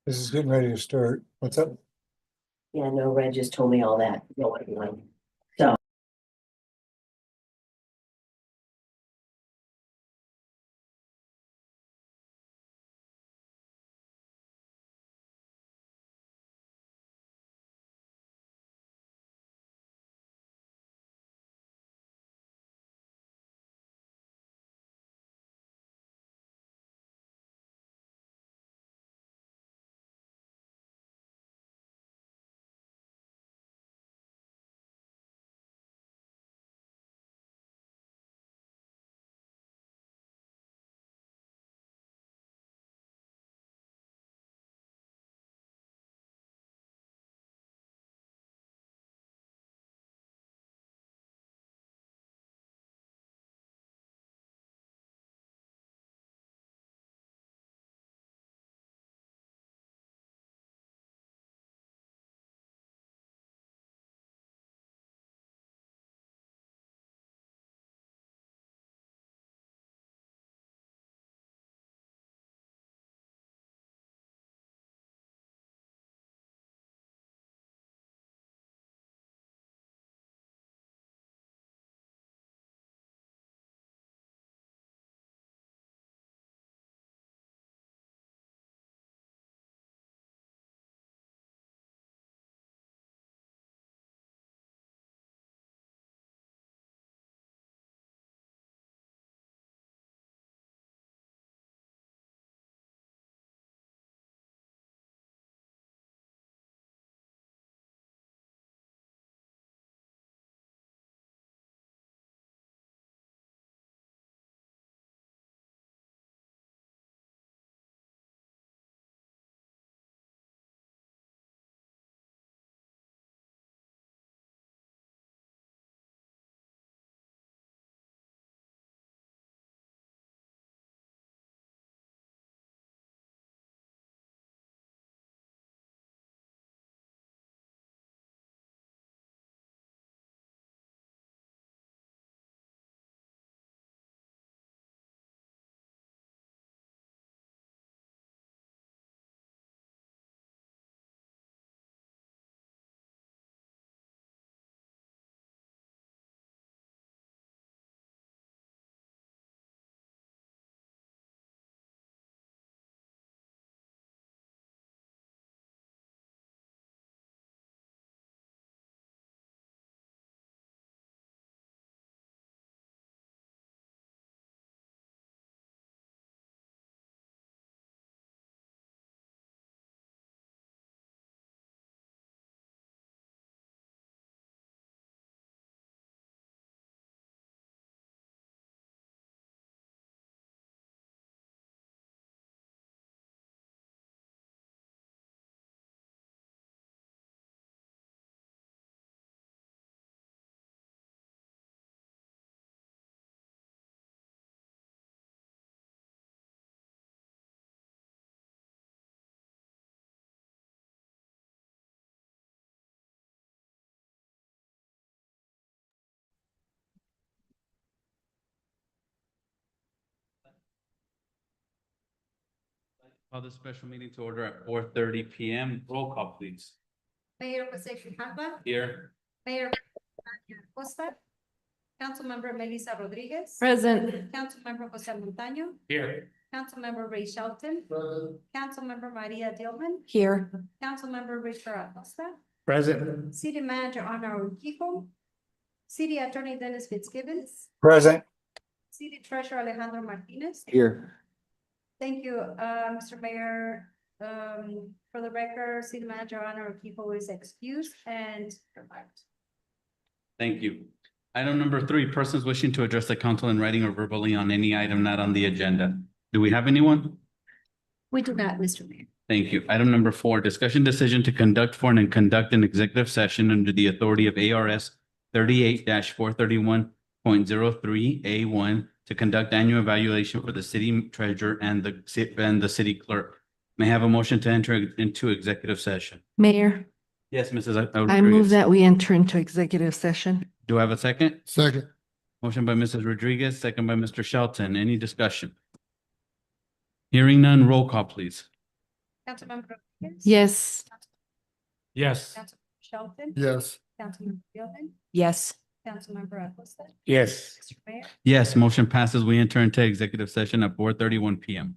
This is getting ready to start. What's up? Yeah, no, Red just told me all that. No, what he wanted. So. Call this special meeting to order at 4:30 PM. Roll call, please. Mayor Jose Grijalva, Here. Mayor Costa, Councilmember Melissa Rodriguez. Present. Councilmember Jose Montaño, Here. Councilmember Ray Shelton, Councilmember Maria Dillman, Here. Councilmember Richard Acosta, Present. City Manager Ana Urquijo, City Attorney Dennis Fitzgibbons, Present. City Treasurer Alejandro Martinez. Here. Thank you, Mr. Mayor. For the record, City Manager Ana Urquijo is excused and revived. Thank you. Item number 3, persons wishing to address the council in writing or verbally on any item not on the agenda. Do we have anyone? We do not, Mr. Mayor. Thank you. Item number 4, discussion decision to conduct an executive session under the authority of ARS 38-431.03A1 to conduct annual evaluation for the city treasurer and the city clerk. May I have a motion to enter into executive session? Mayor, Yes, Mrs. I move that we enter into executive session. Do I have a second? Second. Motion by Mrs. Rodriguez, second by Mr. Shelton. Any discussion? Hearing none, roll call, please. Councilmember Rodriguez? Yes. Yes. Councilmember Shelton? Yes. Councilmember Fielding? Yes. Councilmember Eccleston? Yes. Mr. Mayor? Yes, motion passes. We enter into executive session at 4:31 PM.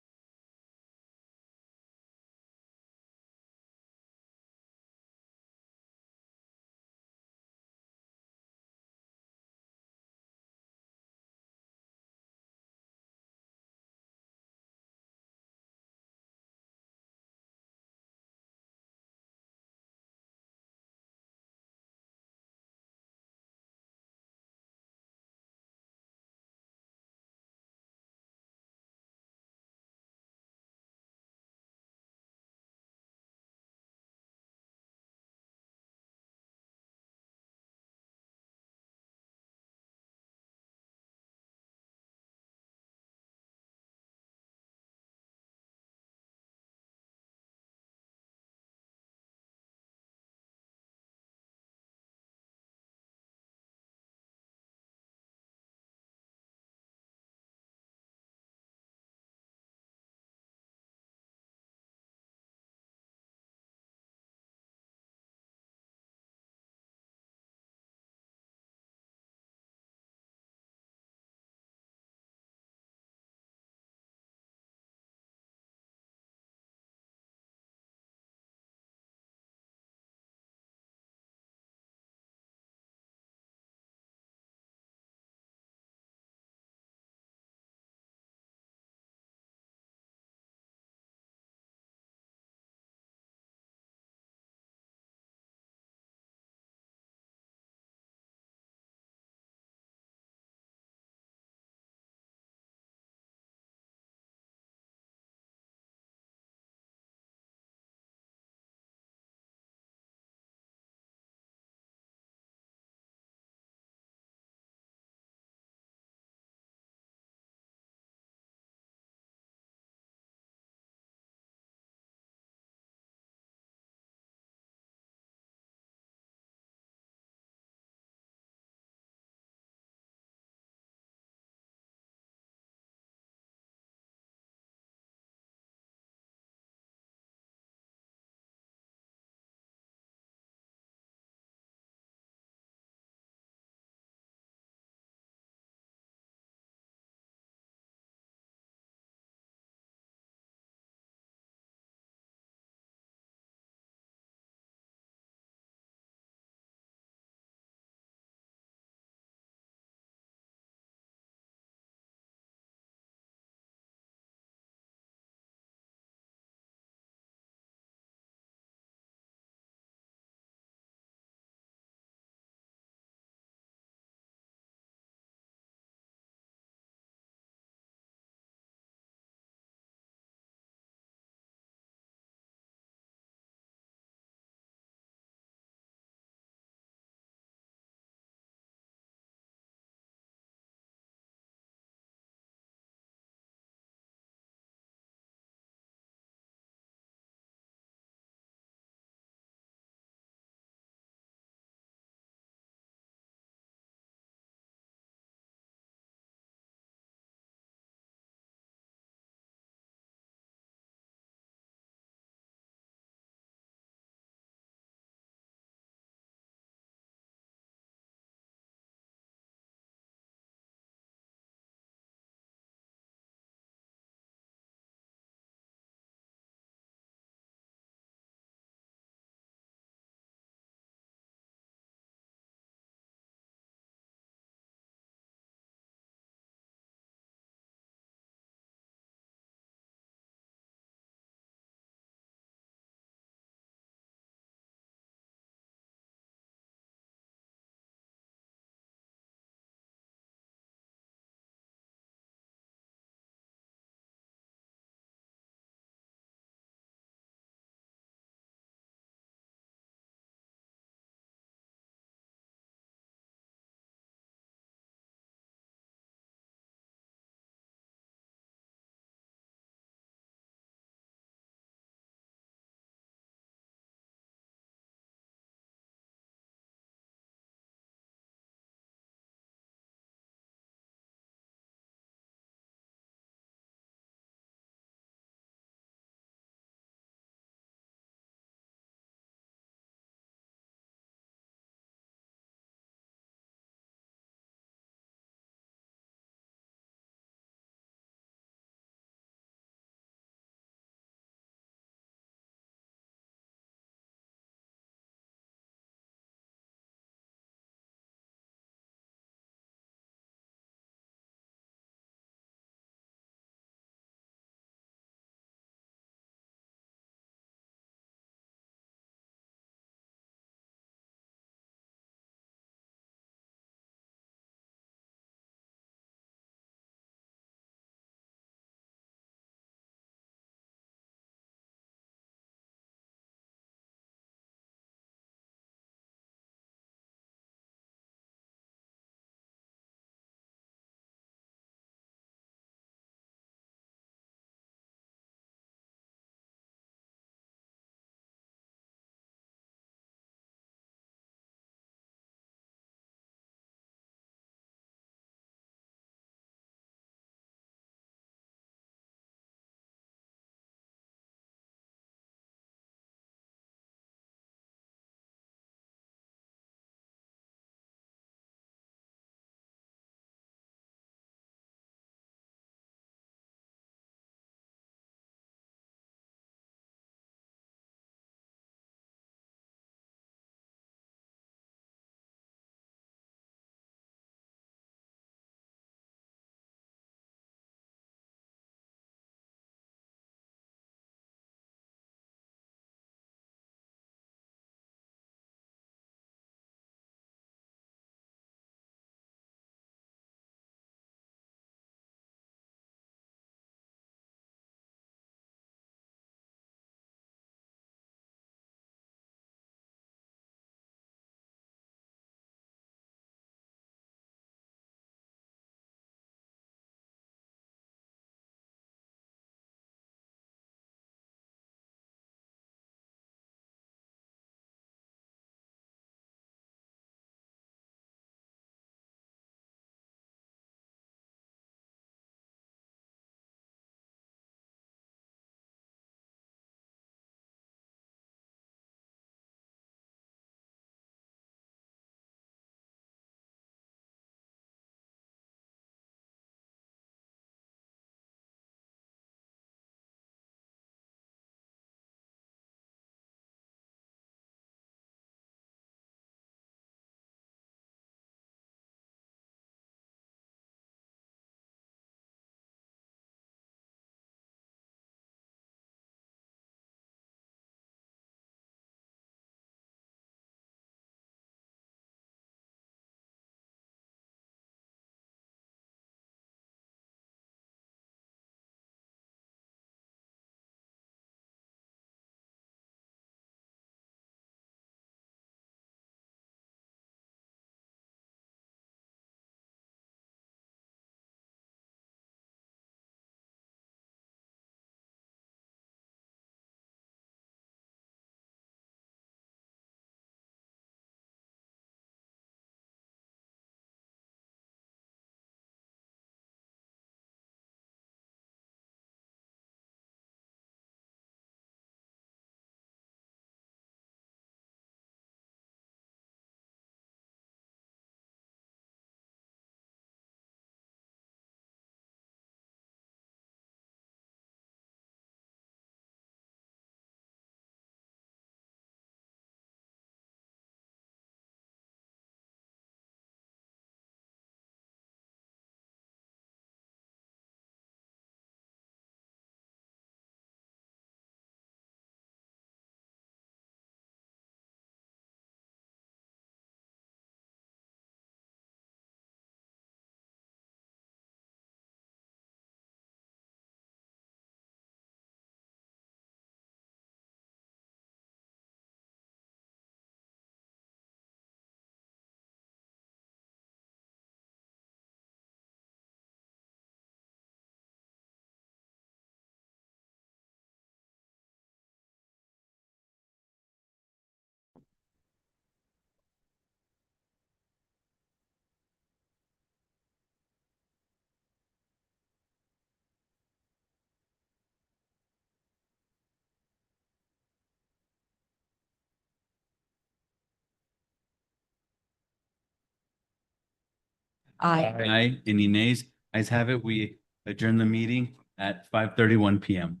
Aye. Any nays? Ayes have it. We adjourn the meeting at 5:31 PM.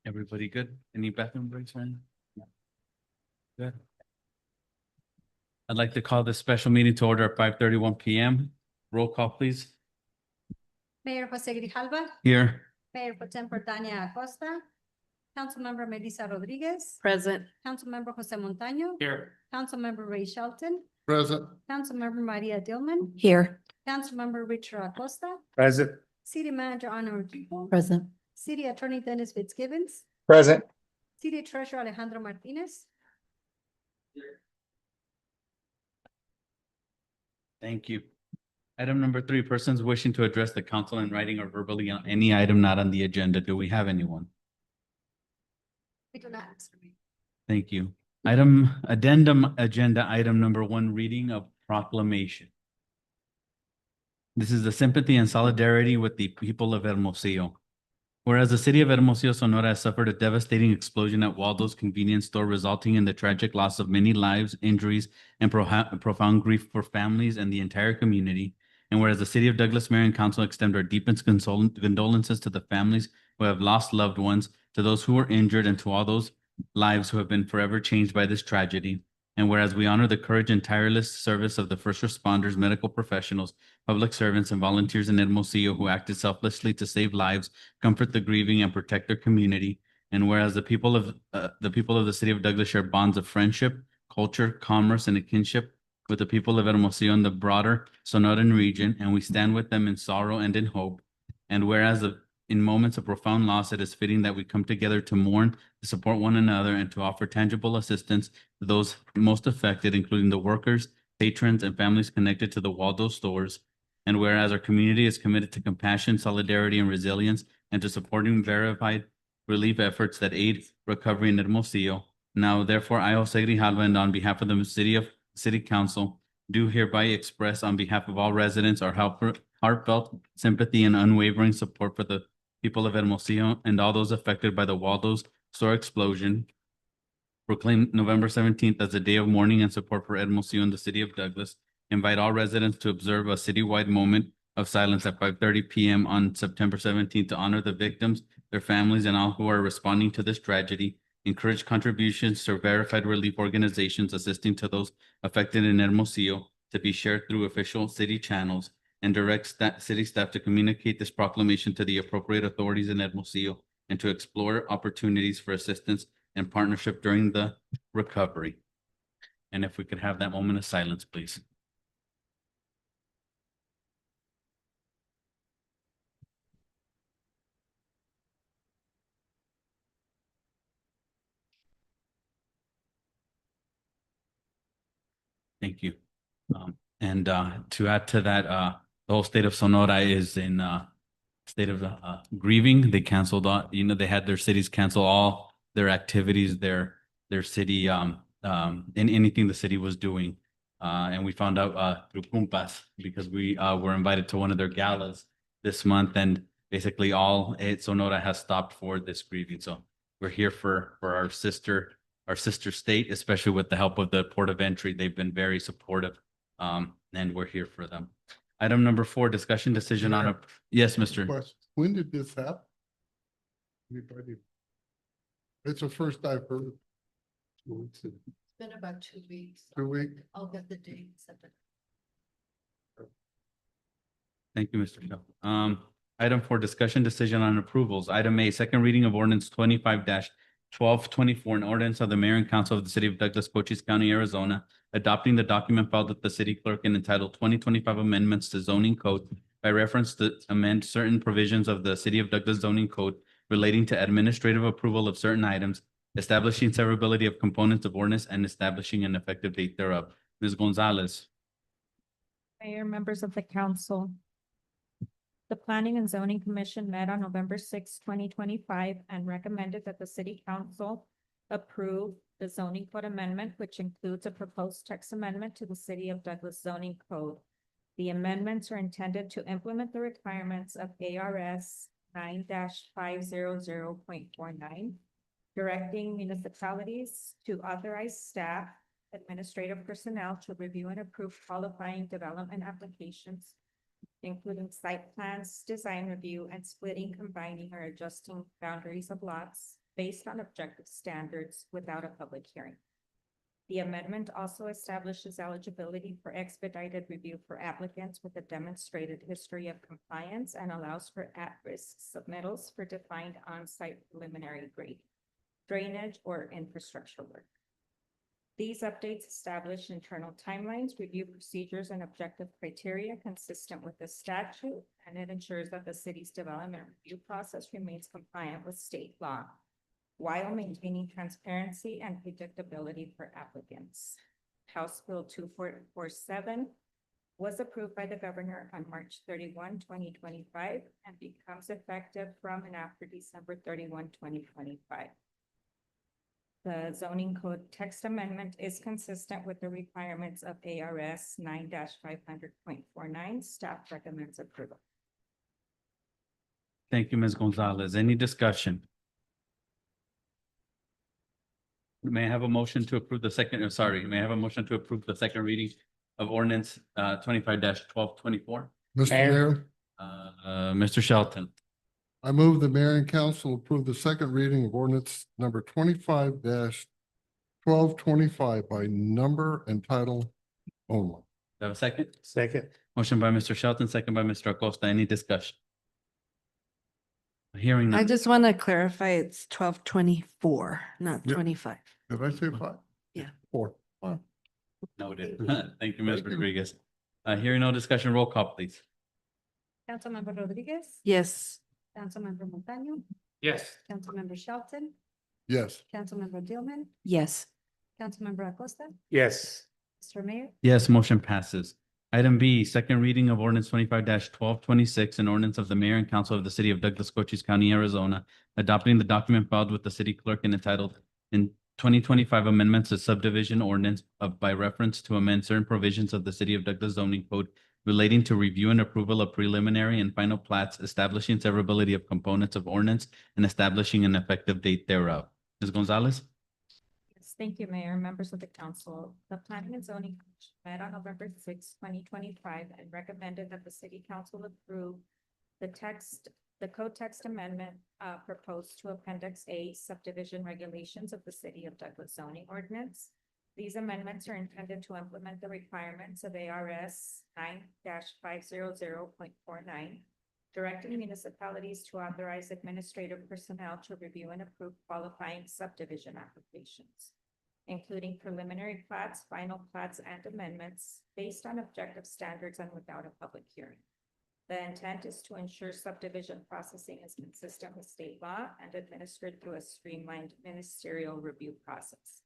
Everybody good? Any bathroom breaks, man? Good. I'd like to call this special meeting to order at 5:31 PM. Roll call, please. Mayor Jose Grijalva, Here. Mayor Pro Tempore Tania Acosta, Councilmember Melissa Rodriguez, Present. Councilmember Jose Montaño, Here. Councilmember Ray Shelton, Present. Councilmember Maria Dillman, Here. Councilmember Richard Acosta, Present. City Manager Ana Urquijo, Present. City Attorney Dennis Fitzgibbons, Present. City Treasurer Alejandro Martinez. Thank you. Item number 3, persons wishing to address the council in writing or verbally on any item not on the agenda. Do we have anyone? We do not. Thank you. Addendum agenda item number 1, reading of proclamation. This is the sympathy and solidarity with the people of Hermosillo. Whereas the city of Hermosillo, Sonora has suffered a devastating explosion at Waldo's convenience store, resulting in the tragic loss of many lives, injuries, and profound grief for families and the entire community. And whereas the city of Douglas Mayor and Council extend our deepest condolences to the families who have lost loved ones, to those who were injured, and to all those lives who have been forever changed by this tragedy. And whereas we honor the courage and tireless service of the first responders, medical professionals, public servants, and volunteers in Hermosillo who acted selflessly to save lives, comfort the grieving, and protect their community. And whereas the people of the city of Douglas share bonds of friendship, culture, commerce, and a kinship with the people of Hermosillo and the broader Sonoran region, and we stand with them in sorrow and in hope. And whereas in moments of profound loss, it is fitting that we come together to mourn, to support one another, and to offer tangible assistance to those most affected, including the workers, patrons, and families connected to the Waldo stores. And whereas our community is committed to compassion, solidarity, and resilience, and to supporting verified relief efforts that aid recovery in Hermosillo. Now, therefore, I, Jose Grijalva, and on behalf of the City Council, do hereby express on behalf of all residents our heartfelt sympathy and unwavering support for the people of Hermosillo and all those affected by the Waldo's store explosion. Proclaim November 17th as a day of mourning and support for Hermosillo and the city of Douglas. Invite all residents to observe a citywide moment of silence at 5:30 PM on September 17th to honor the victims, their families, and all who are responding to this tragedy. Encourage contributions to verified relief organizations assisting to those affected in Hermosillo to be shared through official city channels, and direct city staff to communicate this proclamation to the appropriate authorities in Hermosillo and to explore opportunities for assistance and partnership during the recovery. And if we could have that moment of silence, please. Thank you. And to add to that, the whole state of Sonora is in state of grieving. They canceled, they had their cities cancel all their activities, their city, in anything the city was doing. And we found out through Cumpas, because we were invited to one of their galas this month, and basically all Sonora has stopped for this grieving. So we're here for our sister state, especially with the help of the Port of Entry. They've been very supportive, and we're here for them. Item number 4, discussion decision on a, yes, Mr. Question. When did this happen? Anybody? It's the first I've heard. It's been about 2 weeks. 2 weeks. I'll get the date. Thank you, Mr. Shaw. Item 4, discussion decision on approvals. Item A, second reading of ordinance 25-1224, an ordinance of the mayor and council of the city of Douglas, Cochise County, Arizona, adopting the document filed with the city clerk and entitled 2025 Amendments to Zoning Code by reference to amend certain provisions of the city of Douglas zoning code relating to administrative approval of certain items, establishing severability of components of ordinance, and establishing an effective date thereof. Ms. Gonzalez. Mayor, members of the council. The Planning and Zoning Commission met on November 6, 2025, and recommended that the city council approve the zoning code amendment, which includes a proposed text amendment to the city of Douglas zoning code. The amendments are intended to implement the requirements of ARS 9-500.49 directing municipalities to authorize staff, administrative personnel to review and approve qualifying development applications, including site plans, design review, and splitting, combining, or adjusting boundaries of lots based on objective standards without a public hearing. The amendment also establishes eligibility for expedited review for applicants with a demonstrated history of compliance and allows for at-risk submittals for defined on-site preliminary grade, drainage, or infrastructure work. These updates establish internal timelines, review procedures, and objective criteria consistent with the statute, and it ensures that the city's development review process remains compliant with state law while maintaining transparency and predictability for applicants. House Bill 2447 was approved by the governor on March 31, 2025, and becomes effective from and after December 31, 2025. The zoning code text amendment is consistent with the requirements of ARS 9-500.49. Staff recommends approval. Thank you, Ms. Gonzalez. Any discussion? May I have a motion to approve the second, may I have a motion to approve the second reading of ordinance 25-1224? Mr. Mayor, Mr. Shelton, I move the mayor and council approve the second reading of ordinance number 25-1225 by number and title only. do I have a second? Second. Motion by Mr. Shelton, second by Mr. Acosta. Any discussion? Hearing I none. just want to clarify, it's 1224, not Yep. 25. Did I say five? Yeah. 4. Wow. Noted. Thank you, Ms. Thank you. Rodriguez. Hearing no discussion, roll call, please. Councilmember Rodriguez, Yes. Councilmember Montaño, Yes. Councilmember Shelton, Yes. Councilmember Dillman, Yes. Councilmember Acosta, Yes. Mr. Mayor. Yes, motion passes. Item B, second reading of ordinance 25-1226, an ordinance of the mayor and council of the city of Douglas, Cochise County, Arizona, adopting the document filed with the city clerk and entitled in 2025 amendments to subdivision ordinance by reference to amend certain provisions of the city of Douglas zoning code relating to review and approval of preliminary and final plats, establishing severability of components of ordinance and establishing an effective date thereof. Ms. Gonzalez? Yes, thank you, Mayor, members of the council. The Planning and Zoning Commission met on November 6, 2025, and recommended that the city council approve the code text amendment proposed to Appendix A subdivision regulations of the city of Douglas zoning ordinance. These amendments are intended to implement the requirements of ARS 9-500.49, directing municipalities to authorize administrative personnel to review and approve qualifying subdivision applications, including preliminary plats, final plats, and amendments based on objective standards and without a public hearing. The intent is to ensure subdivision processing is consistent with state law and administered through a streamlined ministerial review process.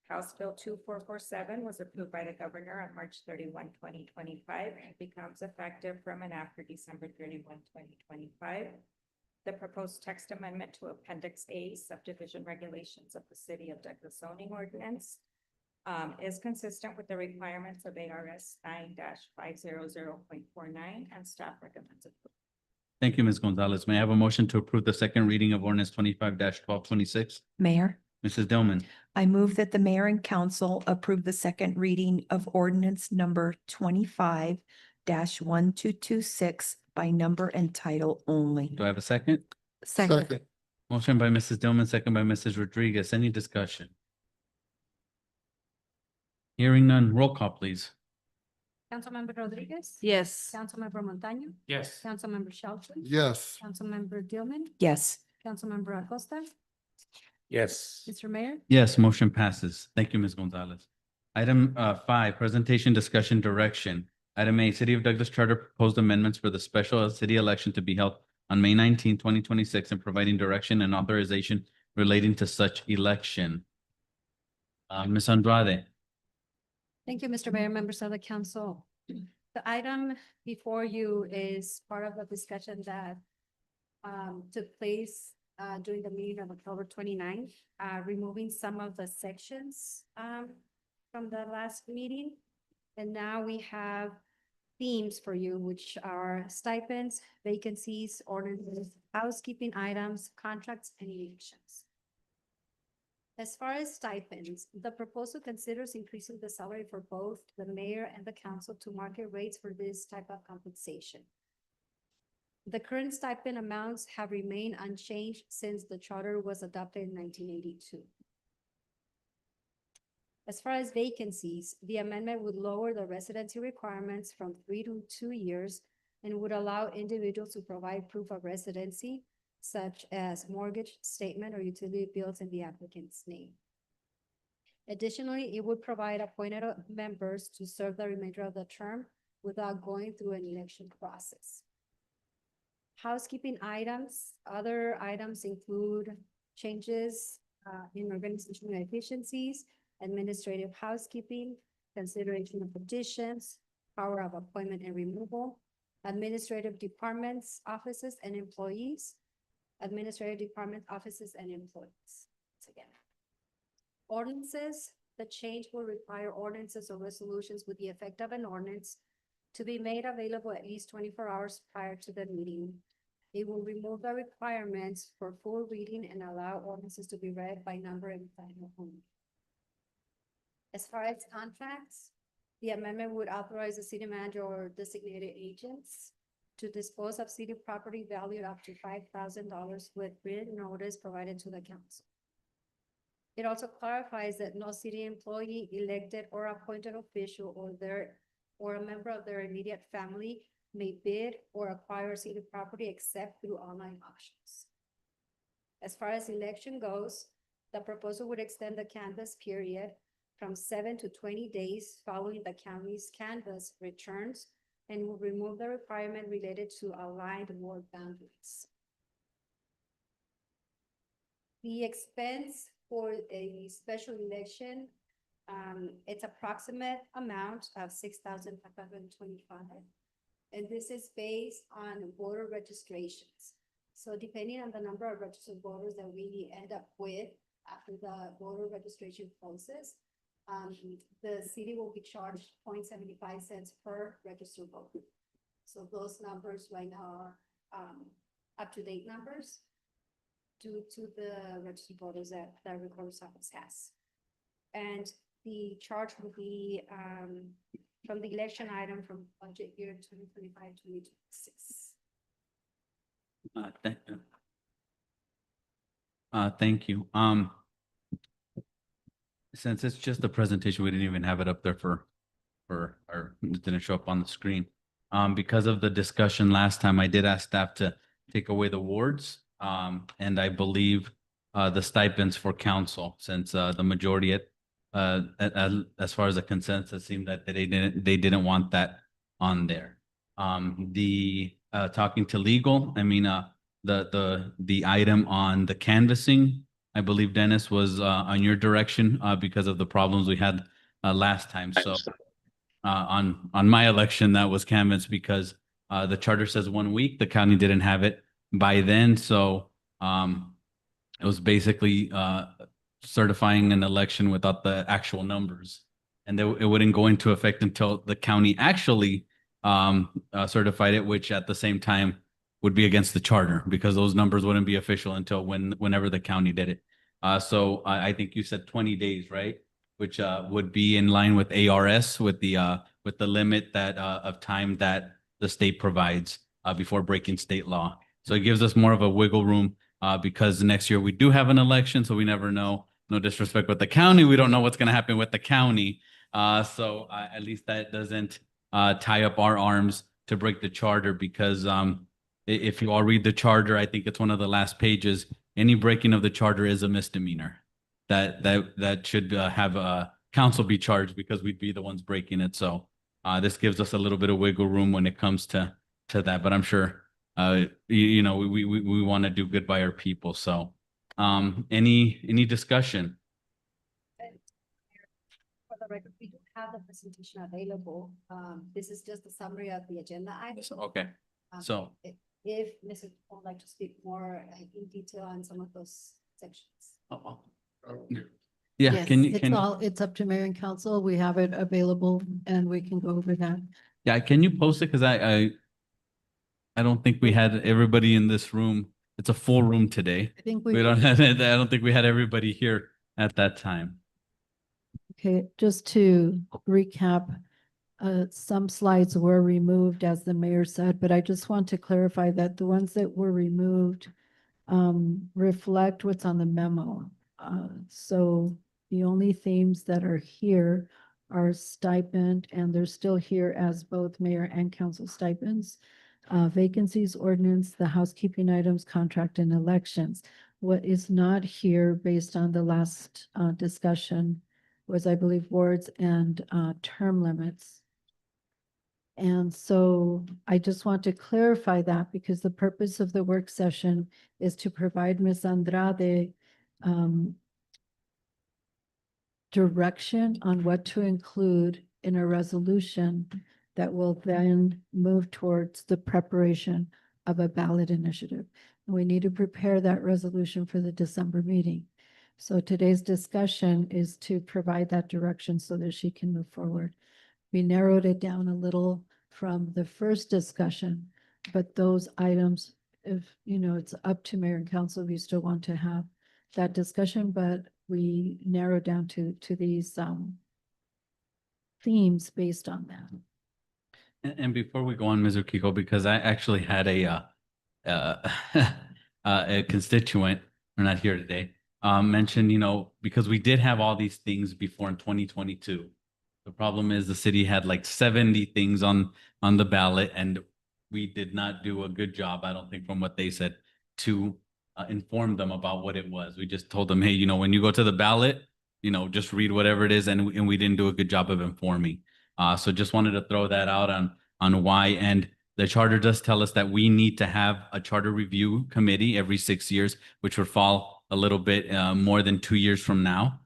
House Bill 2447 was approved by the governor on March 31, 2025, and becomes effective from and after December 31, 2025. The proposed text amendment to Appendix A subdivision regulations of the city of Douglas zoning ordinance is consistent with the requirements of ARS 9-500.49, and staff recommends approval. Thank you, Ms. Gonzalez. May I have a motion to approve the second reading of ordinance 25-1226? Mayor, Mrs. Dillman, I move that the mayor and council approve the second reading of ordinance number 25-1226 by number and title only. do I have a second? Second. Motion by Mrs. Dillman, second by Mrs. Rodriguez. Any discussion? Hearing none, roll call, please. Councilmember Rodriguez. Yes. Councilmember Montaño, Yes. Councilmember Shelton, Yes. Councilmember Dillman, Yes, Councilmember Acosta, Yes. Mr. Mayor. Yes, motion passes. Thank you, Ms. Gonzalez. Item 5, presentation, discussion, direction. Item A, City of Douglas Charter proposed amendments for the special city election to be held on May 19, 2026, and providing direction and authorization relating to such election. Ms. Andrade. Thank you, Mr. Mayor, members of the council. The item before you is part of the discussion that took place during the meeting of October 29th, removing some of the sections from the last meeting. And now we have themes for you, which are stipends, vacancies, ordinances, housekeeping items, contracts, and elections. As far as stipends, the proposal considers increasing the salary for both the mayor and the council to market rates for this type of compensation. The current stipend amounts have remained unchanged since the charter was adopted in 1982. As far as vacancies, the amendment would lower the residency requirements from 3 to 2 years and would allow individuals to provide proof of residency, such as mortgage statement or utility bills in the applicant's name. Additionally, it would provide appointed members to serve the remainder of the term without going through an election process. Housekeeping items, other items include changes in organizational efficiencies, administrative housekeeping, consideration of petitions, power of appointment and removal, administrative departments, offices, and employees, administrative department offices and employees. Once again. Ordinances, the change will require ordinances or resolutions with the effect of an ordinance to be made available at least 24 hours prior to the meeting. It will remove the requirements for full reading and allow ordinances to be read by number and title only. As far as contracts, the amendment would authorize the city manager or designated agents to dispose of city property valued up to $5,000 with written notice provided to the council. It also clarifies that no city employee, elected or appointed official or a member of their immediate family may bid or acquire city property except through online auctions. As far as election goes, the proposal would extend the canvass period from 7 to 20 days following the county's canvass returns and will remove the requirement related to aligned ward boundaries. The expense for a special election, it's approximate amount of $6,525. And this is based on voter registrations. So depending on the number of registered voters that we end up with after the voter registration process, the city will be charged 0.75 per registered voter. So those numbers right now are up-to-date numbers due to the registered voters that the recorder's office has. And the charge will be from the election item from budget year 2025-2026. Thank you. Since it's just a presentation, we didn't even have it up there for it didn't show up on the screen. Because of the discussion last time, I did ask staff to take away the wards. And I believe the stipends for council, since the majority as far as the consensus seemed that they didn't want that on there. Talking to legal, I mean, the item on the canvassing, I believe Dennis was on your direction because of the problems we had last time. So on my election, that was canvassed because the charter says 1 week, the county didn't have it by then. So it was basically certifying an election without the actual numbers. And it wouldn't go into effect until the county actually certified it, which at the same time would be against the charter because those numbers wouldn't be official until whenever the county did it. So I think you said 20 days, right? Which would be in line with ARS with the limit that of time that the state provides before breaking state law. So it gives us more of a wiggle room because next year we do have an election, so we never know. No disrespect with the county, we don't know what's going to happen with the county. So at least that doesn't tie up our arms to break the charter because if you all read the charter, I think it's one of the last pages. Any breaking of the charter is a misdemeanor. That should have council be charged because we'd be the ones breaking it. So this gives us a little bit of wiggle room when it comes to that. But I'm sure we want to do good by our people. So any discussion? For the record, we do have the presentation available. This is just a summary of the agenda items. Okay. So If Mr. would like to speak more in detail on some of those sections. yeah, Yes, can you it's up to mayor and council. We have it available and we can go over that. yeah, can you post it? Because I don't think we had everybody in this room. It's a full room today. I think We don't have, I don't think we had everybody here at that time. Okay, just to recap, some slides were removed, as the mayor said, but I just want to clarify that the ones that were removed reflect what's on the memo. So the only themes that are here are stipend, and they're still here as both mayor and council stipends, vacancies ordinance, the housekeeping items, contract, and elections. What is not here based on the last discussion was, I believe, wards and term limits. And so I just want to clarify that, because the purpose of the work session is to provide Ms. Andrade direction on what to include in a resolution that will then move towards the preparation of a ballot initiative. And we need to prepare that resolution for the December meeting. So today's discussion is to provide that direction so that she can move forward. We narrowed it down a little from the first discussion, but those items, if, you know, it's up to mayor and council, if you still want to have that discussion, but we narrowed down to these themes based on that. And before we go on, Ms. Urquijo, because I actually had a constituent, we're not here today, mention, you know, because we did have all these things before in 2022. The problem is the city had like 70 things on the ballot, and we did not do a good job, I don't think, from what they said, to inform them about what it was. We just told them, hey, you know, when you go to the ballot, you know, just read whatever it is, and we didn't do a good job of informing. So just wanted to throw that out on why. And the charter does tell us that we need to have a charter review committee every 6 years, which would fall a little bit more than 2 years from now.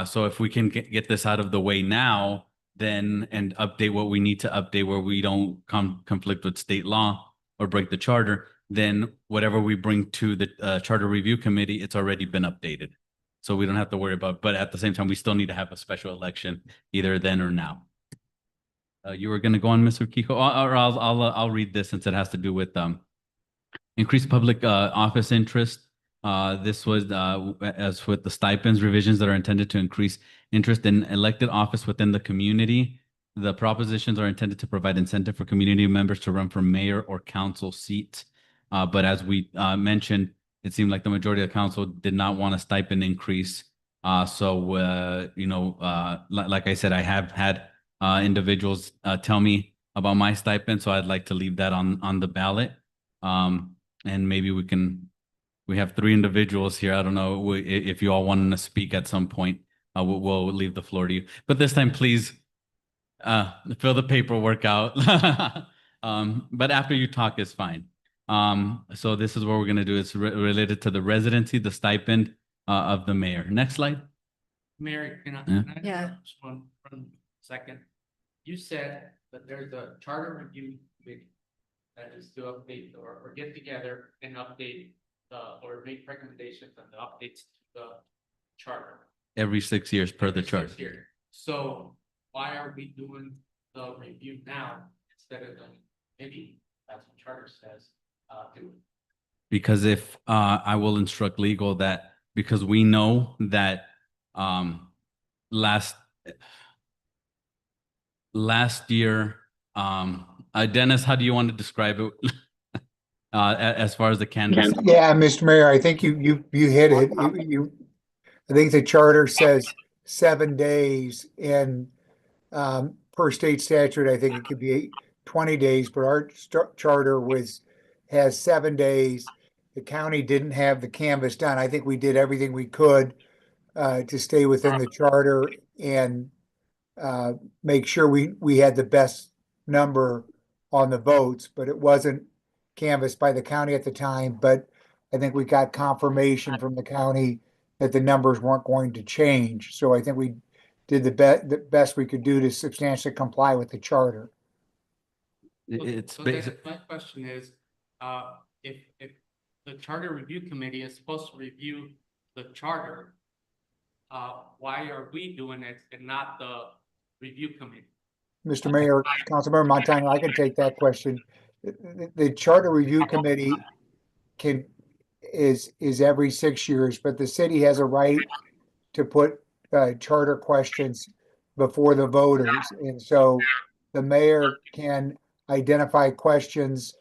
So if we can get this out of the way now, then, and update what we need to update where we don't conflict with state law or break the charter, then whatever we bring to the charter review committee, it's already been updated. So we don't have to worry about, but at the same time, we still need to have a special election either then or now. You were going to go on, Mr. Urquijo, or I'll read this since it has to do with increased public office interest. This was as with the stipends revisions that are intended to increase interest in elected office within the community. The propositions are intended to provide incentive for community members to run for mayor or council seats. But as we mentioned, it seemed like the majority of the council did not want a stipend increase. So, you know, like I said, I have had individuals tell me about my stipend, so I'd like to leave that on the ballot. And maybe we have 3 individuals here. I don't know if you all want to speak at some point. We'll leave the floor to you. But this time, please fill the paperwork out. But after you talk is fine. So this is what we're going to do. It's related to the residency, the stipend of the mayor. Next slide. Mary, can I Yeah. just one second? You said that there's a charter review committee that is to update or get together and update or make recommendations on the updates to the charter. Every 6 years per the chart. So why are we doing the review now instead of maybe that's what charter says, do it? Because if I will instruct legal that, because we know that last year, Dennis, how do you want to describe it? As far as the canvas? Yeah, Mr. Mayor, I think you hit it. I think the charter says 7 days, and per state statute, I think it could be 20 days, but our charter has 7 days. The county didn't have the canvas done. I think we did everything we could to stay within the charter and make sure we had the best number on the votes, but it wasn't canvassed by the county at the time. But I think we got confirmation from the county that the numbers weren't going to change. So I think we did the best we could do to substantially comply with the charter. It's So then my question is, if the charter review committee is supposed to review the charter, why are we doing it and not the review committee? Mr. Mayor, Councilmember Montano, I can take that question. The charter review committee is every 6 years, but the city has a right to put charter questions before the voters. And so the mayor can identify questions,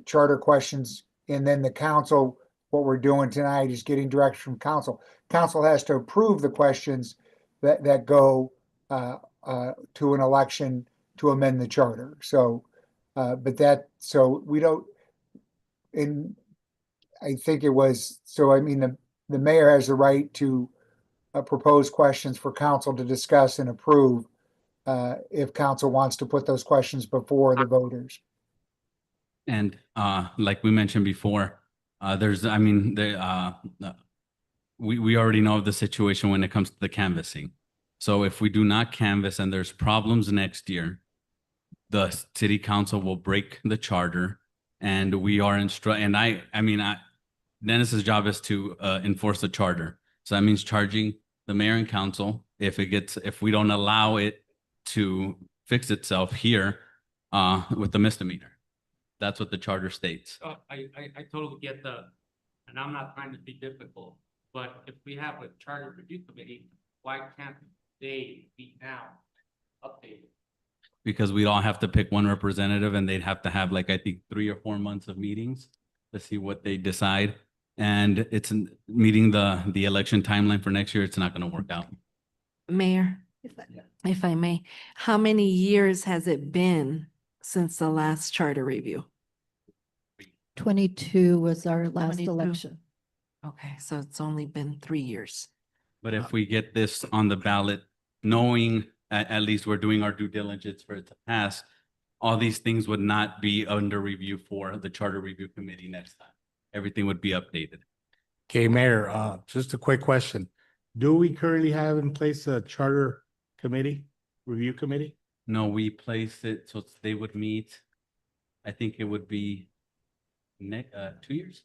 charter questions, and then the council, what we're doing tonight is getting direction from council. Council has to approve the questions that go to an election to amend the charter. So, so we don't, and I think it was, so I mean, the mayor has the right to propose questions for council to discuss and approve if council wants to put those questions before the voters. And like we mentioned before, there's, I mean, we already know the situation when it comes to the canvassing. So if we do not canvass and there's problems next year, the city council will break the charter, and we are and Dennis's job is to enforce the charter. So that means charging the mayor and council if we don't allow it to fix itself here with the misdemeanor. That's what the charter states. I totally get and I'm not trying to be difficult, but if we have a charter review committee, why can't they be now updated? Because we'd all have to pick one representative, and they'd have to have, like, I think 3 or 4 months of meetings to see what they decide. And it's meeting the election timeline for next year. It's not going to work out. Mayor, if I may, how many years has it been since the last charter review? 22 was our last 22. election. Okay, so it's only been 3 years. But if we get this on the ballot, knowing at least we're doing our due diligence for it to pass, all these things would not be under review for the charter review committee next time. Everything would be updated. Okay, Mayor, just a quick question. Do we currently have in place a charter committee, review committee? No, we place it, so they would meet, I think it would be 2 years?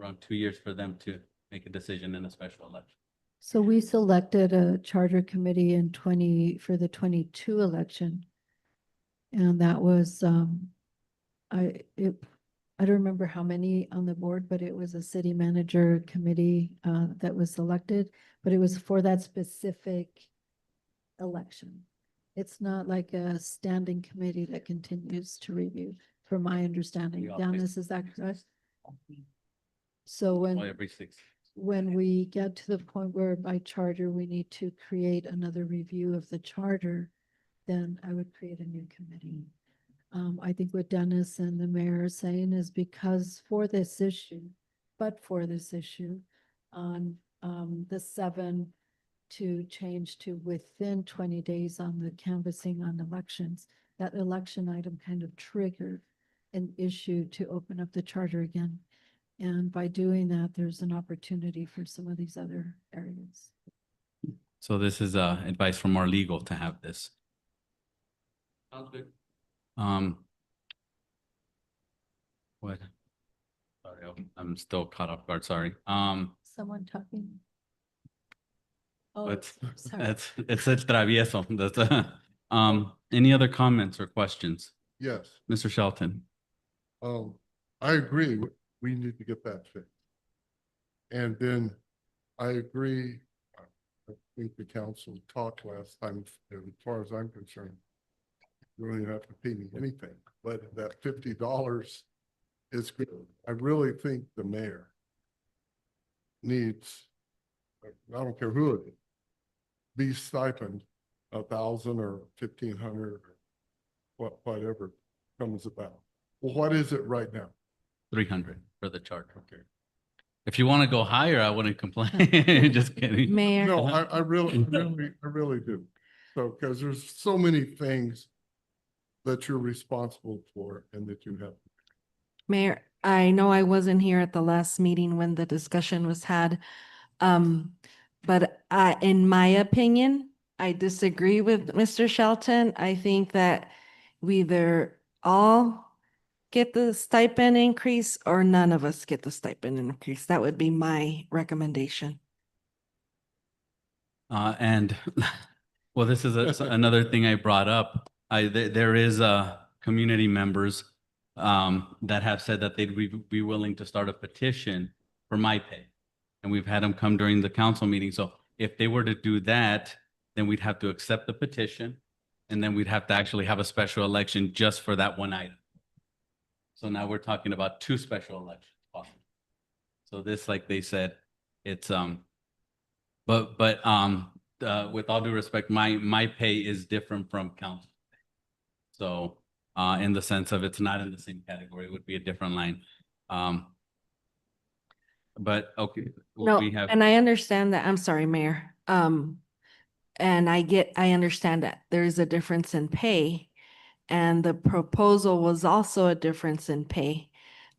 Around 2 years for them to make a decision in a special election. So we selected a charter committee for the 22 election. And that was, I don't remember how many on the board, but it was a city manager committee that was selected, but it was for that specific election. It's not like a standing committee that continues to review, from my understanding. We all pick- Dennis, is that correct? So Well, every 6. when we get to the point where by charter, we need to create another review of the charter, then I would create a new committee. I think what Dennis and the mayor are saying is because for this issue, on the 7 to change to within 20 days on the canvassing on elections, that election item kind of triggered an issue to open up the charter again. And by doing that, there's an opportunity for some of these other areas. So this is advice from our legal to have this. Sounds good. What? Sorry, I'm still caught off guard, sorry. Someone talking? Oh, It's sorry. it's el travieso. That's any other comments or questions? Yes, Mr. Shelton? I agree. We need to get that fixed. And then I agree, I think the council talked last time, as far as I'm concerned, you don't even have to pay me anything, but that $50 is good. I really think the mayor needs, I don't care who it is, be stipend 1,000 or 1,500 or whatever comes about. Well, what is it right now? 300 for the charter. Okay. If you want to go higher, I wouldn't complain. Just kidding. Mayor, No, I really do. So, because there's so many things that you're responsible for and that you have. Mayor, I know I wasn't here at the last meeting when the discussion was had. But in my opinion, I disagree with Mr. Shelton. I think that we either all get the stipend increase or none of us get the stipend increase. That would be my recommendation. And well, this is another thing I brought up. There is community members that have said that they'd be willing to start a petition for my pay. and we've had them come during the council meeting. So if they were to do that, then we'd have to accept the petition, and then we'd have to actually have a special election just for that one item. So now we're talking about two special elections possible. So this, like they said, it's, but with all due respect, my pay is different from council. So, in the sense of it's not in the same category, it would be a different line. But okay, No, we have, and I understand that. I'm sorry, Mayor. And I understand that there is a difference in pay. And the proposal was also a difference in pay.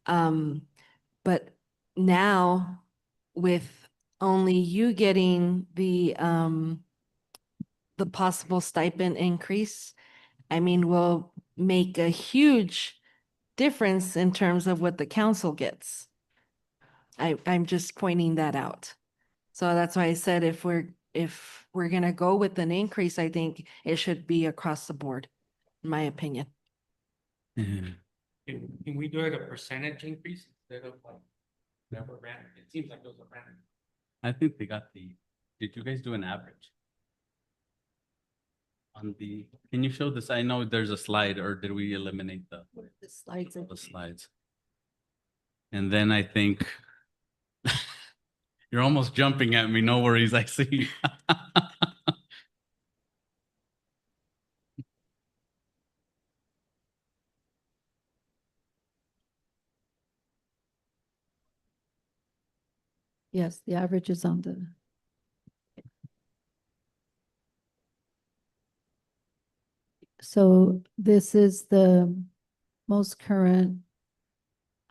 But now with only you getting the possible stipend increase, I mean, will make a huge difference in terms of what the council gets. I'm just pointing that out. So that's why I said if we're gonna go with an increase, I think it should be across the board, in my opinion. Mhm. Can we do it a percentage increase instead of like never random? It seems like those are random. I think they got did you guys do an average? Can you show this? I know there's a slide, or did we eliminate the The slides. the slides? And then I think you're almost jumping at me. No worries, I see. Yes, the average is on the. So this is the most current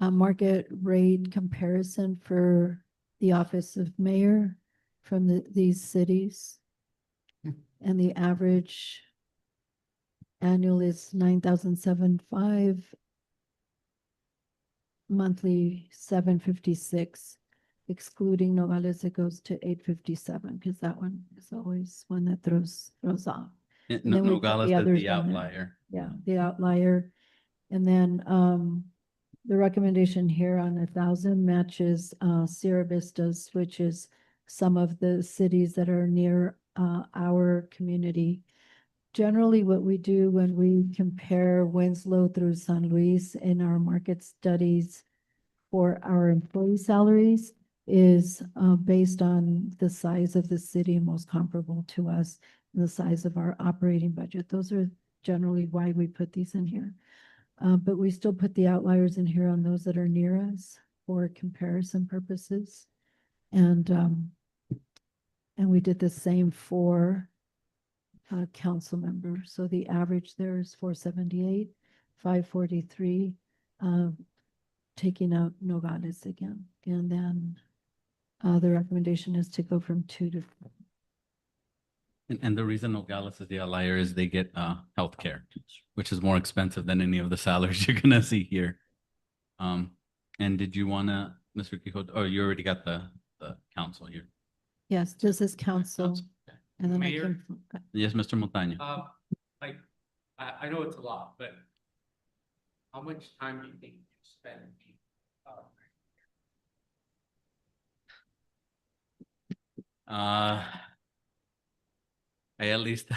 market rate comparison for the office of mayor from these cities. And the average annual is 9,075. Monthly 756, excluding Nogales, it goes to 857, because that one is always one that throws off. And then we put Nogales the is others the on there. outlier. Yeah, the outlier. And then the recommendation here on 1,000 matches Sierra Vistas, which is some of the cities that are near our community. Generally, what we do when we compare Winslow through San Luis in our market studies for our employee salaries is based on the size of the city most comparable to us, and the size of our operating budget. Those are generally why we put these in here. But we still put the outliers in here on those that are near us for comparison purposes. And we did the same for council members. So the average there is 478, 543, taking out Nogales again. And then the recommendation is to go from 2 to 4. And the reason Nogales is the outlier is they get healthcare, which is more expensive than any of the salaries you're gonna see here. And did you wanna, Mr. Quixote, oh, you already got the council here. Yes, just as council. Council, okay. And then Mayor? Yes, Mr. Montaño. Like, I know it's a lot, but how much time do you think you spend? I at least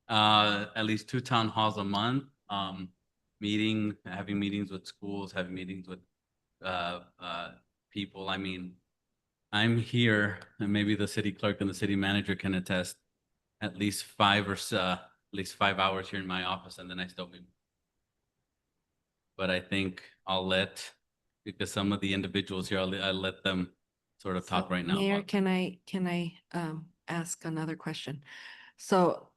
at least 2 town halls a month, having meetings with schools, having meetings with people. I mean, I'm here, and maybe the city clerk and the city manager can attest, at least 5 hours here in my office, and then I still be. But I think because some of the individuals here, I'll let them sort of talk right now. Mayor, can I ask another question? So,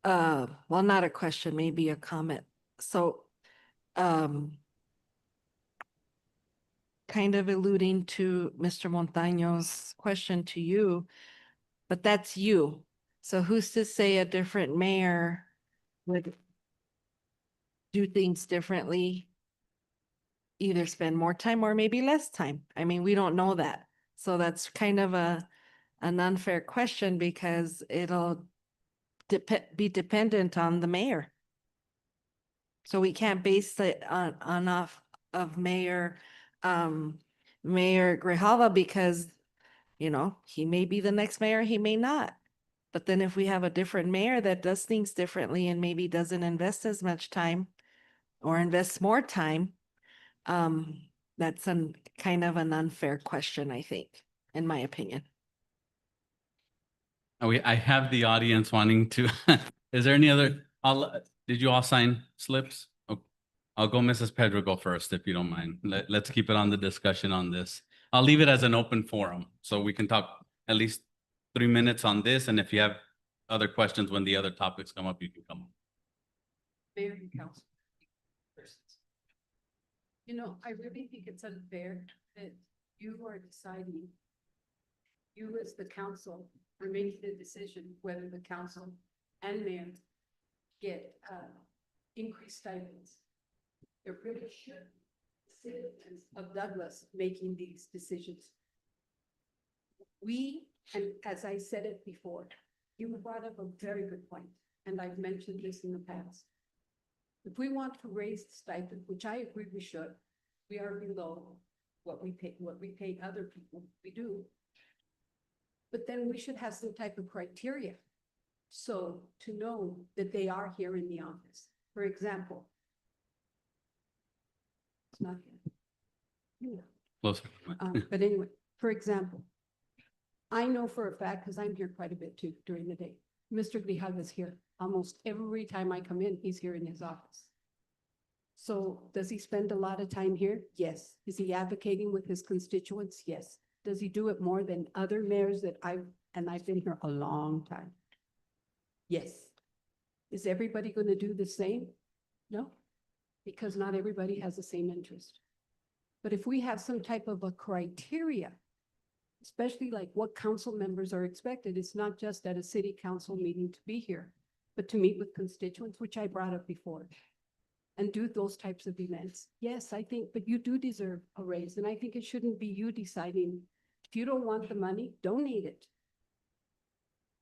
well, not a question, maybe a comment. So, kind of alluding to Mr. Montaño's question to you, but that's you. So who's to say a different mayor would do things differently? Either spend more time or maybe less time. I mean, we don't know that. So that's kind of an unfair question because it'll be dependent on the mayor. So we can't base it on off of Mayor Grijalva, because You know, he may be the next mayor, he may not. But then if we have a different mayor that does things differently and maybe doesn't invest as much time or invests more time, that's kind of an unfair question, I think, in my opinion. I have the audience wanting to, is there any other, did you all sign slips? Oh, I'll go Mrs. Pedro first, if you don't mind. Let's keep it on the discussion on this. I'll leave it as an open forum, so we can talk at least 3 minutes on this, and if you have other questions when the other topics come up, you can come. Mayor and council. You know, I really think it's unfair that you are deciding, you as the council are making the decision whether the council and mayor get increased stipends. It really should be citizens of Douglas making these decisions. We, and as I said it before, you brought up a very good point, and I've mentioned this in the past. If we want to raise the stipend, which I agree we should, we are below what we pay other people, we do. But then we should have some type of criteria. So to know that they are here in the office, for example. It's not here. Closer. But anyway, for example, I know for a fact, because I'm here quite a bit too during the day, Mr. Grijalva's here. Almost every time I come in, he's here in his office. So does he spend a lot of time here? Yes. Is he advocating with his constituents? Yes. Does he do it more than other mayors that I've been here a long time? Yes. Is everybody going to do the same? No, because not everybody has the same interest. But if we have some type of a criteria, especially like what council members are expected, it's not just at a city council meeting to be here, but to meet with constituents, which I brought up before, and do those types of events. Yes, I think, but you do deserve a raise, and I think it shouldn't be you deciding. If you don't want the money, donate it.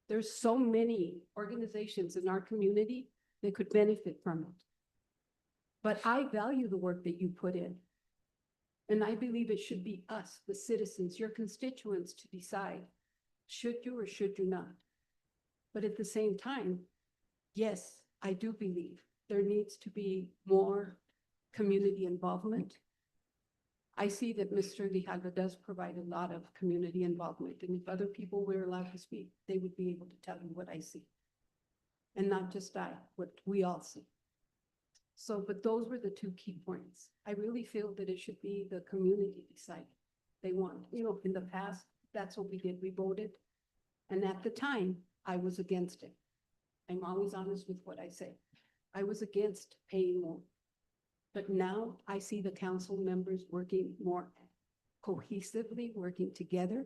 There's so many organizations in our community that could benefit from it. But I value the work that you put in. And I believe it should be us, the citizens, your constituents, to decide, should you or should you not? But at the same time, yes, I do believe there needs to be more community involvement. I see that Mr. Grijalva does provide a lot of community involvement, and if other people were allowed to speak, they would be able to tell you what I see. And not just I, what we all see. So, but those were the two key points. I really feel that it should be the community decide. They want, you know, in the past, that's what we did. We voted. And at the time, I was against it. I'm always honest with what I say. I was against paying more. But now I see the council members working more cohesively, working together.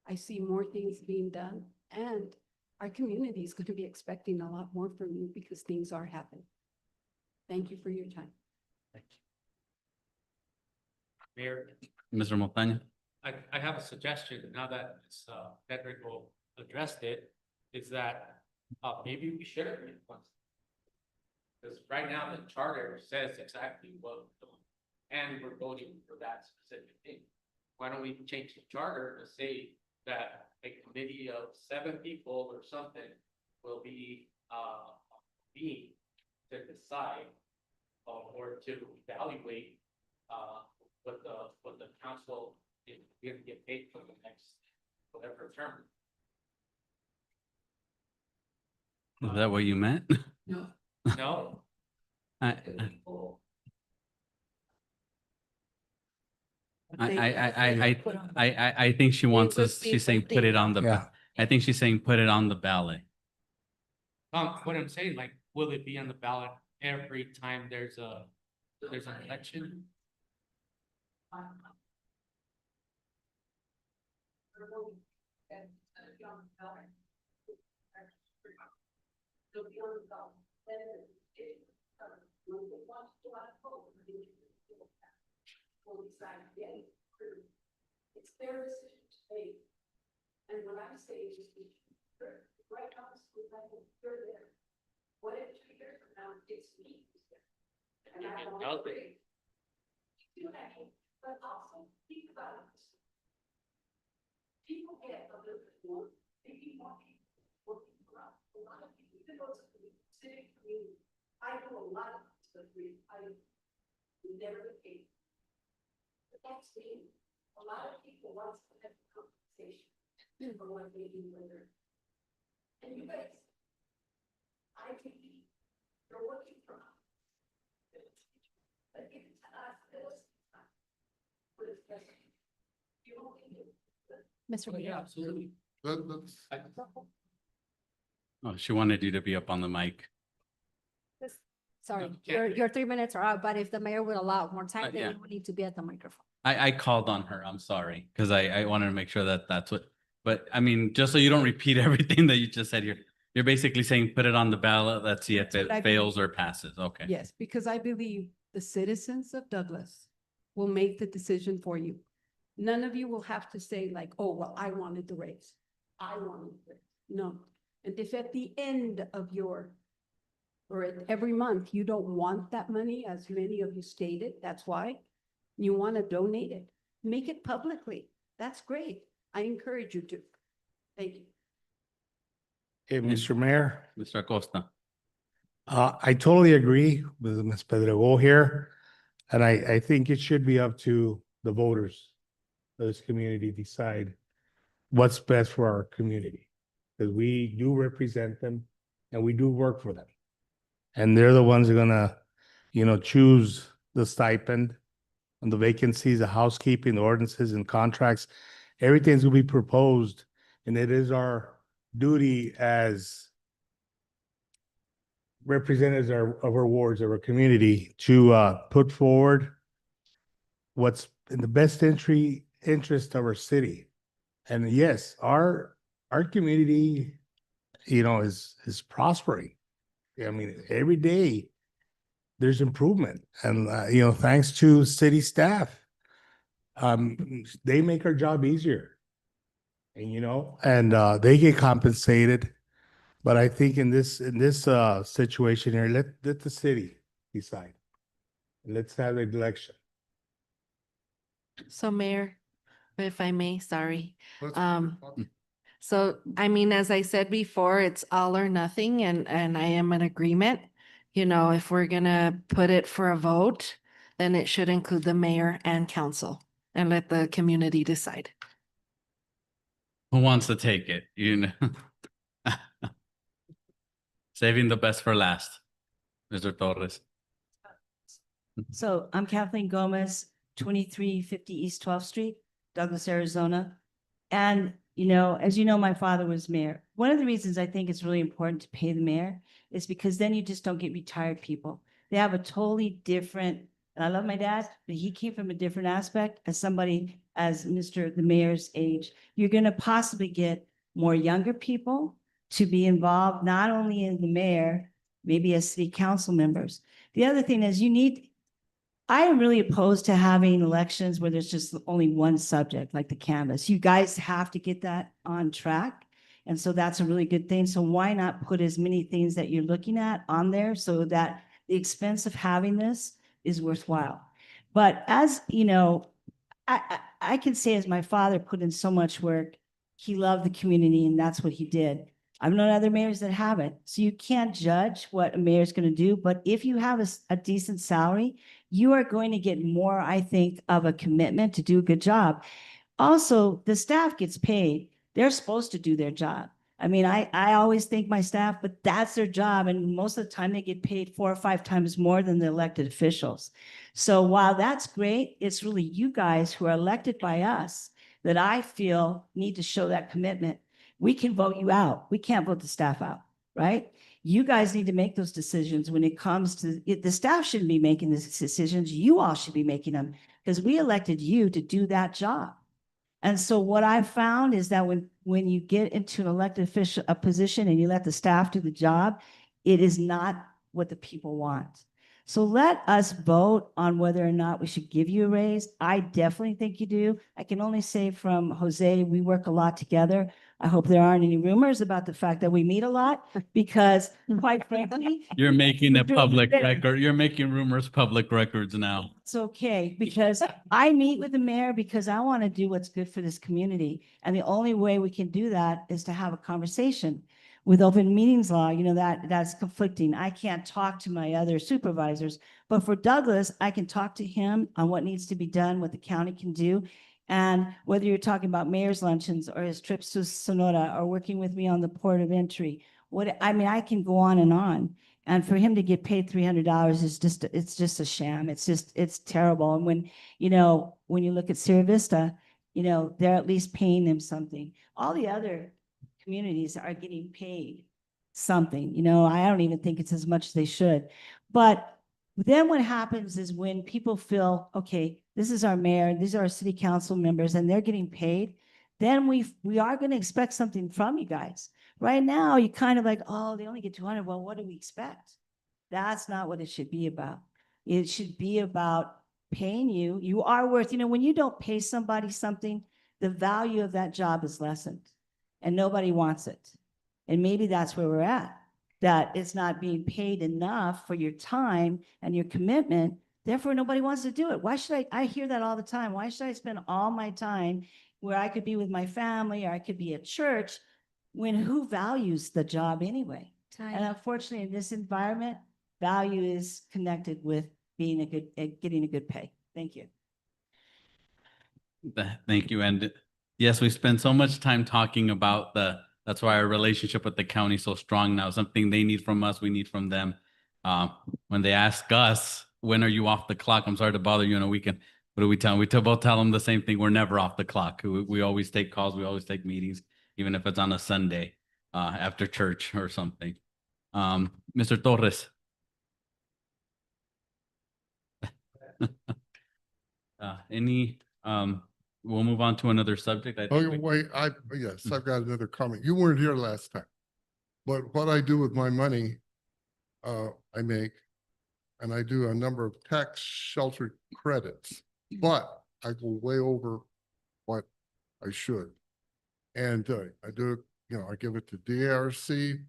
I see more things being done, and our community is going to be expecting a lot more from you because things are happening. Thank you for your time. Thank you. Mayor, Mr. Montaño? I have a suggestion now that Federico addressed it, is that maybe we should agree once. Because right now the charter says exactly what we're doing, and we're voting for that specific thing. Why don't we change the charter to say that a committee of 7 people or something will be being to decide or to evaluate what the council is going to get paid for the next whatever term. Is that what you meant? No. I think she wants us, she's saying put it on the, Yeah. I think she's saying put it on the ballot. What I'm saying, like, will it be on the ballot every time there's an election? It's their decision to make. And what I'm saying is, right now, you're there. What if 2 years from now, it's me who's there? And I don't agree. Do that, but also think about it. people get a little bit more, maybe more people working around. A lot of people, even those in the civic community, I know a lot of people agree, I never get paid. But that's me. A lot of people want to have a conversation. For what they do later. And you guys, I think you're working for us. But give it to us, but it's best. You won't be here. Mr. Mayor. Absolutely. That's, Oh, she wanted you to be up on the mic. Sorry, Yeah. your 3 minutes are out, but if the mayor would allow more time, yeah. then you would need to be at the microphone. I called on her. I'm sorry, because I wanted to make sure that that's what, but I mean, just so you don't repeat everything that you just said here. You're basically saying, put it on the ballot. Let's see if That's what I it fails or passes. Okay. Yes, because I believe the citizens of Douglas will make the decision for you. None of you will have to say like, oh, well, I wanted the raise. I wanted the raise. No. And if at the end of your, or at every month, you don't want that money, as many of you stated, that's why you want to donate it, make it publicly. That's great. I encourage you to. Thank you. Hey, Mr. Mayor, Mr. Acosta. I totally agree with Ms. Pedrego here. And I think it should be up to the voters of this community to decide what's best for our community. Because we do represent them and we do work for them. And they're the ones who are gonna, choose the stipend and the vacancies, the housekeeping, the ordinances and contracts. Everything's gonna be proposed, and it is our duty as representatives of our wards, of our community, to put forward what's in the best interest of our city. And yes, our community, is prospering. I mean, every day there's improvement, and thanks to city staff, they make our job easier. And they get compensated. But I think in this situation here, let the city decide. Let's have the election. So Mayor, if I may, sorry. let's. So, I mean, as I said before, it's all or nothing, and I am in agreement. If we're gonna put it for a vote, then it should include the mayor and council and let the community decide. Who wants to take it? Saving the best for last. Mr. Torres. So I'm Kathleen Gomez, 2350 East 12th Street, Douglas, Arizona. And, as you know, my father was mayor. One of the reasons I think it's really important to pay the mayor is because then you just don't get retired people. They have a totally different, and I love my dad, but he came from a different aspect as somebody as the mayor's age. You're going to possibly get more younger people to be involved, not only in the mayor, maybe as city council members. The other thing is I am really opposed to having elections where there's just only one subject, like the canvas. You guys have to get that on track. And so that's a really good thing. So why not put as many things that you're looking at on there so that the expense of having this is worthwhile? But as I can say as my father put in so much work, he loved the community and that's what he did. I've known other mayors that haven't. So you can't judge what a mayor's going to do. But if you have a decent salary, you are going to get more, I think, of a commitment to do a good job. Also, the staff gets paid. They're supposed to do their job. I mean, I always thank my staff, but that's their job. And most of the time they get paid 4 or 5 times more than the elected officials. So while that's great, it's really you guys who are elected by us that I feel need to show that commitment. We can vote you out. We can't vote the staff out, right? You guys need to make those decisions when it comes to it. The staff shouldn't be making these decisions. You all should be making them because we elected you to do that job. And so what I found is that when you get into an elected official, a position and you let the staff do the job, it is not what the people want. So let us vote on whether or not we should give you a raise. I definitely think you do. I can only say from Jose, we work a lot together. I hope there aren't any rumors about the fact that we meet a lot because quite frankly, You're making a We're doing public great. record. You're making rumors public records now. it's okay because I meet with the mayor because I want to do what's good for this community. And the only way we can do that is to have a conversation. With open meetings law, that's conflicting. I can't talk to my other supervisors, but for Douglas, I can talk to him on what needs to be done, what the county can do. And whether you're talking about mayor's luncheons or his trips to Sonora or working with me on the port of entry, I can go on and on. And for him to get paid $300 is it's just a sham. It's terrible. And when you look at Sierra Vista, they're at least paying them something. All the other communities are getting paid something, I don't even think it's as much as they should. But then what happens is when people feel, okay, this is our mayor, these are our city council members, and they're getting paid, then we are going to expect something from you guys. Right now, you kind of like, oh, they only get 200. Well, what do we expect? That's not what it should be about. It should be about paying you. You are worth, when you don't pay somebody something, the value of that job is lessened and nobody wants it. And maybe that's where we're at, that it's not being paid enough for your time and your commitment. Therefore, nobody wants to do it. Why should I hear that all the time. Why should I spend all my time where I could be with my family or I could be at church when who values the job anyway? And unfortunately, in this environment, value is connected with getting a good pay. Thank you. Thank you. And yes, we spend so much time talking about that's why our relationship with the county is so strong now. Something they need from us, we need from them. When they ask us, when are you off the clock? I'm sorry to bother you on a weekend. What do we tell them? We both tell them the same thing. We're never off the clock. We always take calls. We always take meetings, even if it's on a Sunday after church or something. Mr. Torres. We'll move on to another subject. I think Oh, wait, yes, I've got another comment. You weren't here last time. But what I do with my money, I make, and I do a number of tax shelter credits, but I go way over what I should. And I do it, I give it to DRC.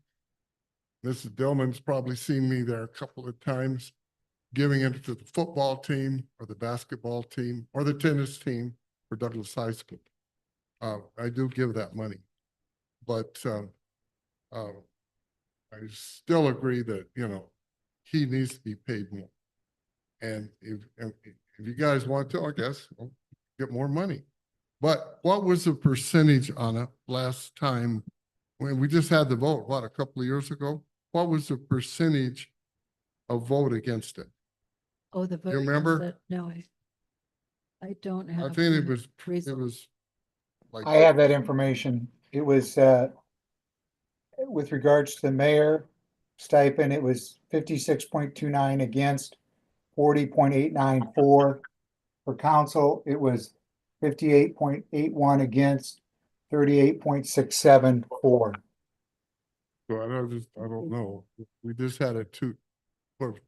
Mrs. Dillman's probably seen me there a couple of times, giving it to the football team or the basketball team or the tennis team for Douglas High School. I do give that money, but I still agree that, he needs to be paid more. And if you guys want to, I guess, we'll get more money. But what was the percentage on it last time when we just had the vote, a couple of years ago? What was the percentage of vote against it? Oh, the vote. You remember? No, I don't have. I think it the was results. like. I have that information. It was, with regards to the mayor stipend, it was 56.29 against 40.894. For council, it was 58.81 against 38.674. So I don't know. We just had it 2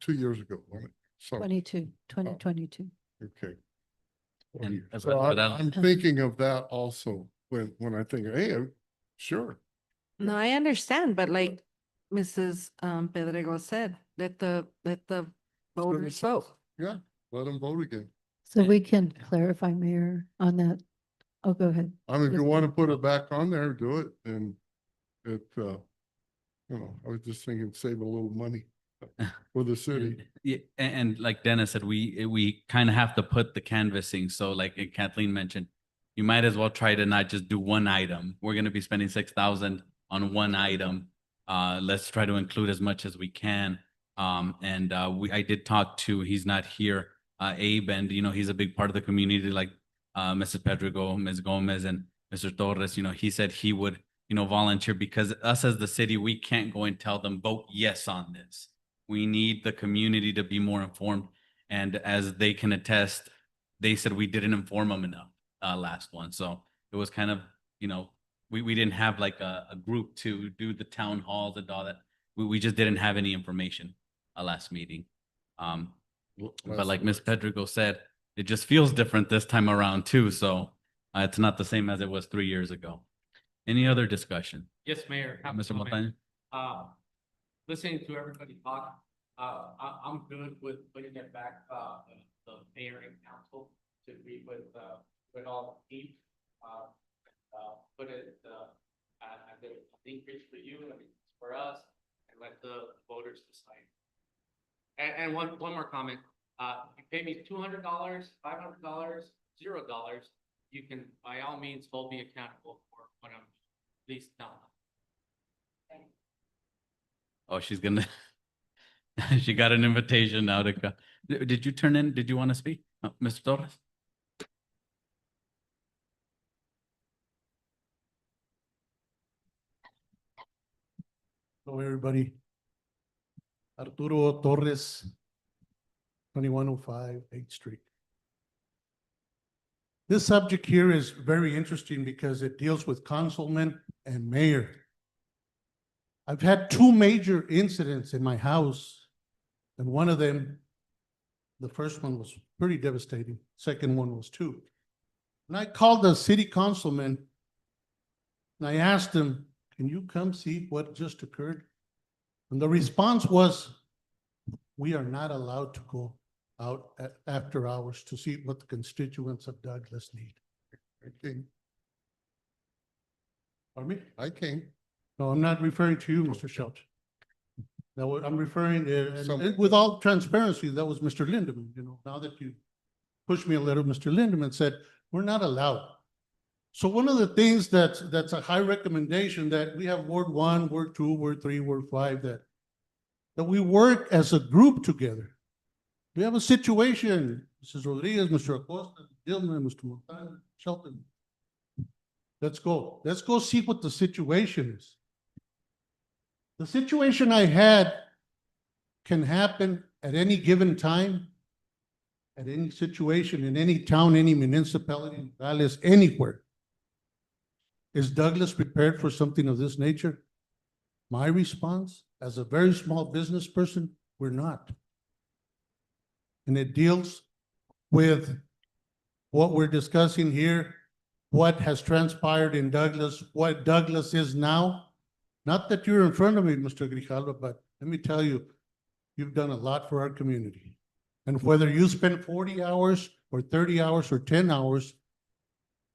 years ago, wasn't it? So, 2022. okay. And- So I'm thinking of that also when I think, hey, sure. No, I understand, but like Mrs. Pedrego said, let the voters vote. Yeah, let them vote again. So we can clarify, Mayor, on that. Oh, go ahead. I mean, if you want to put it back on there, do it. And I was just thinking, save a little money for the city. Yeah, and like Dennis said, we kind of have to put the canvassing. So like Kathleen mentioned, you might as well try to not just do one item. We're going to be spending 6,000 on one item. Let's try to include as much as we can. I did talk to, he's not here, Abe, and he's a big part of the community, like Mrs. Pedrego, Ms. Gomez, and Mr. Torres. He said he would volunteer, because us as the city, we can't go and tell them vote yes on this. We need the community to be more informed. And as they can attest, they said we didn't inform them enough last one. So it was kind of, we didn't have like a group to do the town halls and all that. We just didn't have any information last meeting. But like Ms. Pedrigo said, it just feels different this time around too, so it's not the same as it was 3 years ago. Any other discussion? Yes, Mayor. have a Mr. comment. Montaño? Listening to everybody talk, I'm good with putting it back, the mayor and council to agree with all the team. Put it, at the increase for you and for us, and let the voters decide. And one more comment, you pay me $200, $500, $0, you can by all means hold me accountable for what I'm least done. Oh, she's gonna, she got an invitation now to go. Did you turn in, did you want to speak? Mr. Torres? Hello, everybody. Arturo Torres, 2105 8th Street. This subject here is very interesting because it deals with councilman and mayor. I've had two major incidents in my house, and one of them, the first one was pretty devastating. Second one was too. And I called the city councilman and I asked him, can you come see what just occurred? And the response was, we are not allowed to go out after hours to see what the constituents of Douglas need. I came, Pardon me? I came. No, I'm not referring to you, Mr. Shelton. No, I'm referring, Some- and with all transparency, that was Mr. Lindeman, now that you pushed me a little, Mr. Lindeman said, we're not allowed. So one of the things that's a high recommendation that we have Ward 1, Ward 2, Ward 3, Ward 5, that we work as a group together. We have a situation, Mrs. Rodriguez, Mr. Acosta, Dillman, Mr. Montaño, Shelton. Let's go. Let's go see what the situation is. The situation I had can happen at any given time, at any situation, in any town, any municipality, Dallas, anywhere. Is Douglas prepared for something of this nature? My response, as a very small business person, we're not. And it deals with what we're discussing here, what has transpired in Douglas, what Douglas is now. Not that you're in front of me, Mr. Grijalva, but let me tell you, you've done a lot for our community. And whether you spend 40 hours or 30 hours or 10 hours,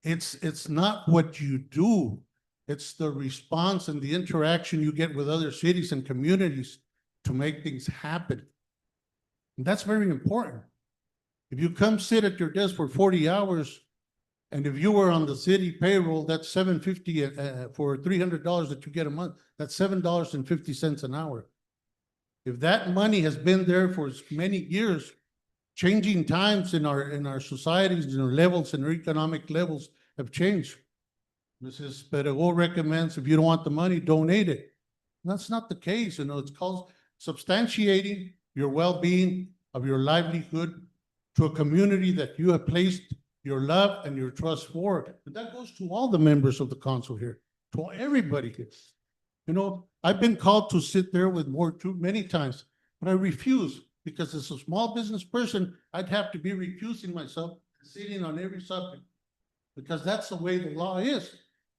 it's not what you do. It's the response and the interaction you get with other cities and communities to make things happen. And that's very important. If you come sit at your desk for 40 hours, and if you were on the city payroll, that's $750 for $300 that you get a month. That's $7.50 an hour. If that money has been there for many years, changing times in our societies, in our levels, and our economic levels have changed. Mrs. Perego recommends if you don't want the money, donate it. That's not the case. It's called substantiating your well-being of your livelihood to a community that you have placed your love and your trust for. And that goes to all the members of the council here, to everybody here. I've been called to sit there with more too many times, but I refuse because as a small business person, I'd have to be recusing myself, sitting on every subject, because that's the way the law is.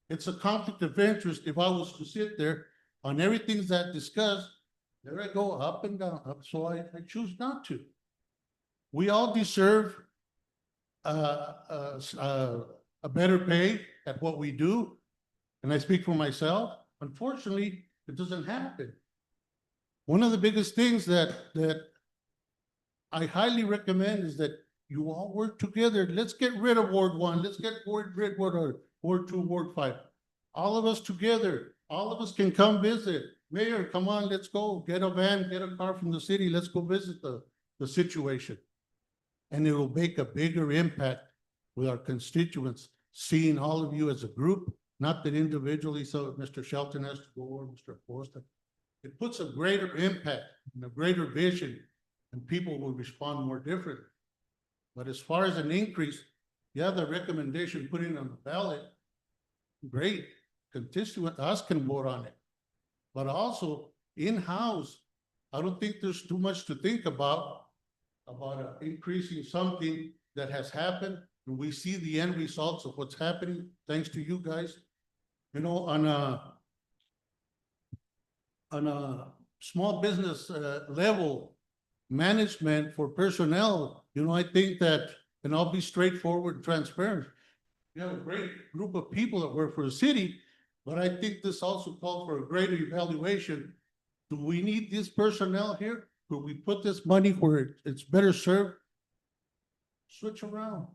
It's a conflict of interest if I was to sit there on everything that discussed. There I go, up and down, up. So I choose not to. We all deserve a better pay at what we do. And I speak for myself. Unfortunately, it doesn't happen. One of the biggest things that I highly recommend is that you all work together. Let's get rid of Ward 1. Let's get rid of Ward 2, Ward 5. All of us together. All of us can come visit. Mayor, come on, let's go. Get a van, get a car from the city. Let's go visit the situation. And it will make a bigger impact with our constituents, seeing all of you as a group, not that individually, so Mr. Shelton has to go or Mr. Acosta. It puts a greater impact and a greater vision, and people will respond more differently. But as far as an increase, yeah, the recommendation putting on the ballot, great. Us can vote on it. But also in-house, I don't think there's too much to think about about increasing something that has happened, and we see the end results of what's happening, thanks to you guys. You know, on a small business level, management for personnel, you know, I think that, and I'll be straightforward and transparent. We have a great group of people that work for the city, but I think this also called for a greater evaluation. Do we need this personnel here? Could we put this money where it's better served? Switch around,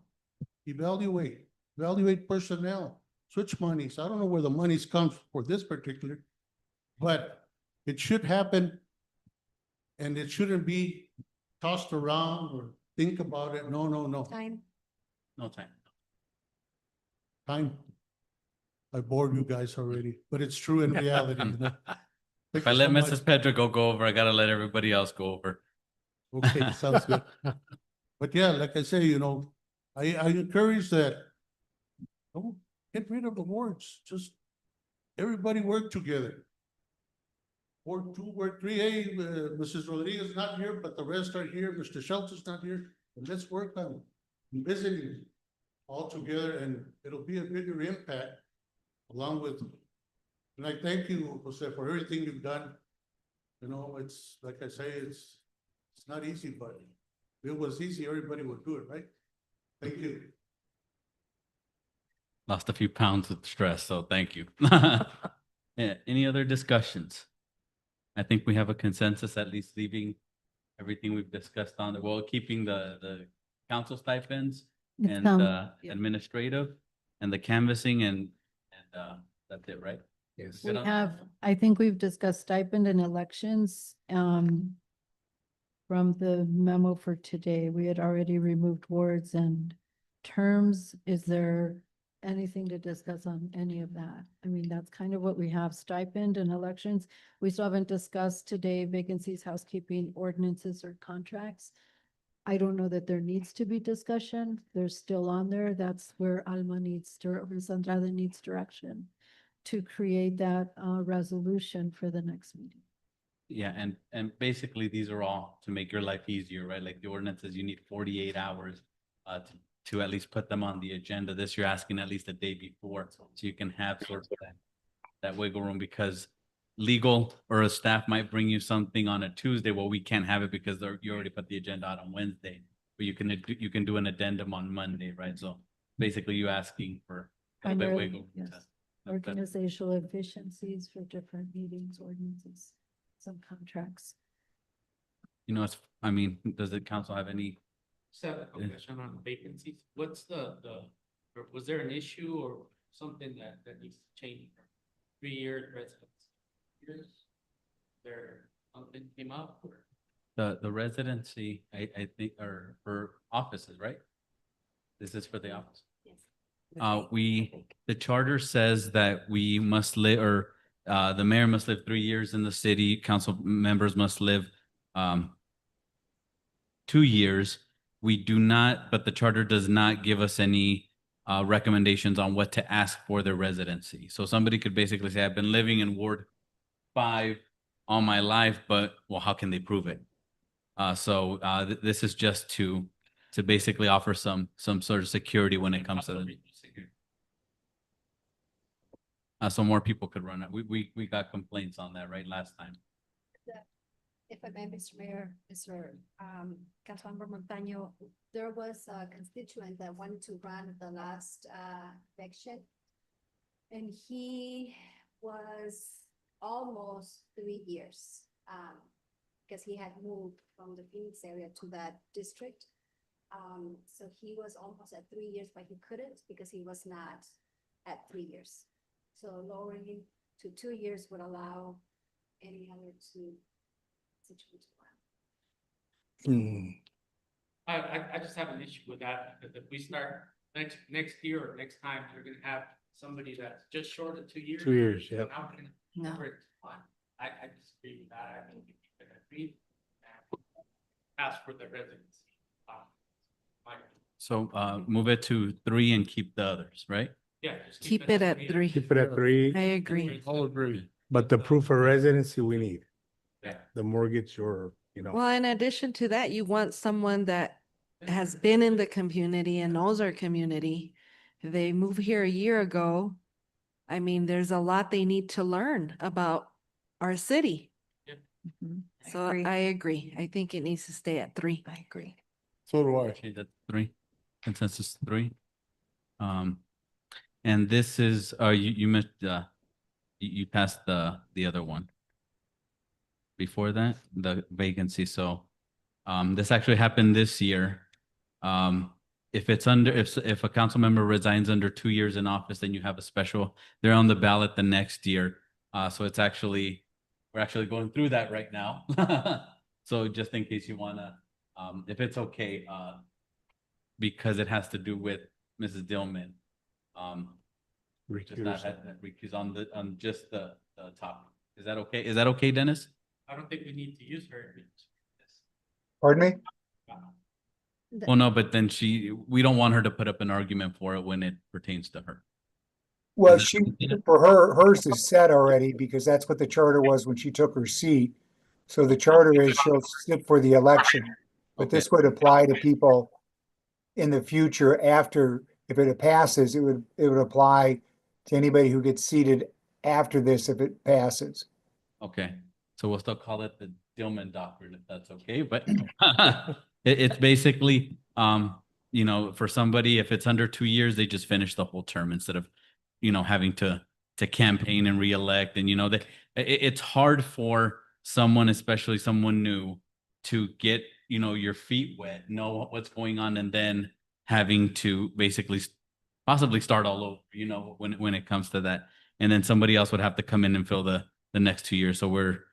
evaluate personnel, switch monies. I don't know where the monies come for this particular, but it should happen. And it shouldn't be tossed around or think about it. No, no, no. Time. No time. Time. I bored you guys already, but it's true in reality. You know? If Thank I you let so much. Mrs. Pedro go over, I gotta let everybody else go over. Okay, sounds good. But yeah, like I say, you know, I encourage that. Don't get rid of awards, just everybody work together. Ward 2, Ward 3A, Mrs. Rodriguez is not here, but the rest are here. Mr. Shelton's not here. And let's work on visiting all together, and it'll be a bigger impact along with. And I thank you, Jose, for everything you've done. You know, it's like I say, it's not easy, but if it was easy, everybody would do it, right? Thank you. Lost a few pounds with stress, so thank you. Yeah, any other discussions? I think we have a consensus, at least leaving everything we've discussed on the, well, keeping the council stipends It's, and yeah. administrative and the canvassing and that's it, right? Yes. We Good on- have, I think we've discussed stipend and elections. From the memo for today, we had already removed wards and terms. Is there anything to discuss on any of that? I mean, that's kind of what we have, stipend and elections. We still haven't discussed today vacancies, housekeeping ordinances or contracts. I don't know that there needs to be discussion. They're still on there. That's where Alma needs to, Ms. Andrade needs direction to create that resolution for the next meeting. Yeah, and basically these are all to make your life easier, right? Like the ordinances, you need 48 hours to at least put them on the agenda. This you're asking at least a day before, so you can have sort of that wiggle room, because legal or a staff might bring you something on a Tuesday. Well, we can't have it because you already put the agenda out on Wednesday, but you can do an addendum on Monday, right? So basically you asking for a little bit Primarily, wiggle room. yes. Organizational efficiencies for different meetings, ordinances, some contracts. You know, I mean, does the council have any? Seven, question on vacancies. What's or was there an issue or something that needs to change? 3 years residence? Years? There, something came up or? The residency, I think, are for offices, right? This is for the office. Yes. The charter says that we must live, or the mayor must live 3 years in the city, council members must live 2 years. We do not, but the charter does not give us any recommendations on what to ask for their residency. So somebody could basically say, I've been living in Ward 5 all my life, but well, how can they prove it? This is just to basically offer some sort of security when it comes to the. So more people could run it. We got complaints on that, right, last time. If I may, Mr. Mayor, Mr. Councilmember Montaño, there was a constituent that wanted to run the last election. And he was almost 3 years, because he had moved from the Phoenix area to that district. So he was almost at 3 years, but he couldn't because he was not at 3 years. So lowering it to 2 years would allow any other two situations. I just have an issue with that, because if we start next year or next time, you're gonna have somebody that's just short of 2 years. 2 years, yep. How can cover it? I disagree with that. I think we can agree and ask for the residency. So move it to 3 and keep the others, right? Yeah. Just Keep it at 3. Keep it at 3, I agree. All agree. but the proof of residency we need. Yeah. The mortgage or you know. Well, in addition to that, you want someone that has been in the community and knows our community. They moved here a year ago. I mean, there's a lot they need to learn about our city. Mhm. So I agree. I think it needs to stay at 3. I agree. So do I. Okay, that's 3. Consensus 3. And this is, you missed, you passed the other one. Before that, the vacancy, so, this actually happened this year. If it's under, if a council member resigns under 2 years in office, then you have a special, they're on the ballot the next year. So it's actually, we're actually going through that right now. So just in case you wanna, if it's okay, because it has to do with Mrs. Dillman. Just not had that recuse on just the topic. Is that okay? Is that okay, Dennis? I don't think we need to use her. Pardon me? Well, no, but then we don't want her to put up an argument for it when it pertains to her. Well, for her, hers is set already because that's what the charter was when she took her seat. So the charter is she'll sit for the election, but Okay. this would apply to people in the future after, if it passes, it would apply to anybody who gets seated after this if it passes. Okay, so we'll still call it the Dillman Doctrine if that's okay, but it's basically, you know, for somebody, if it's under 2 years, they just finish the whole term instead of, you know, having to campaign and reelect. And, you know, that it's hard for someone, especially someone new, to get, you know, your feet wet, know what's going on, and then having to basically possibly start all over, you know, when it comes to that. And then somebody else would have to come in and fill the next 2 years. So we're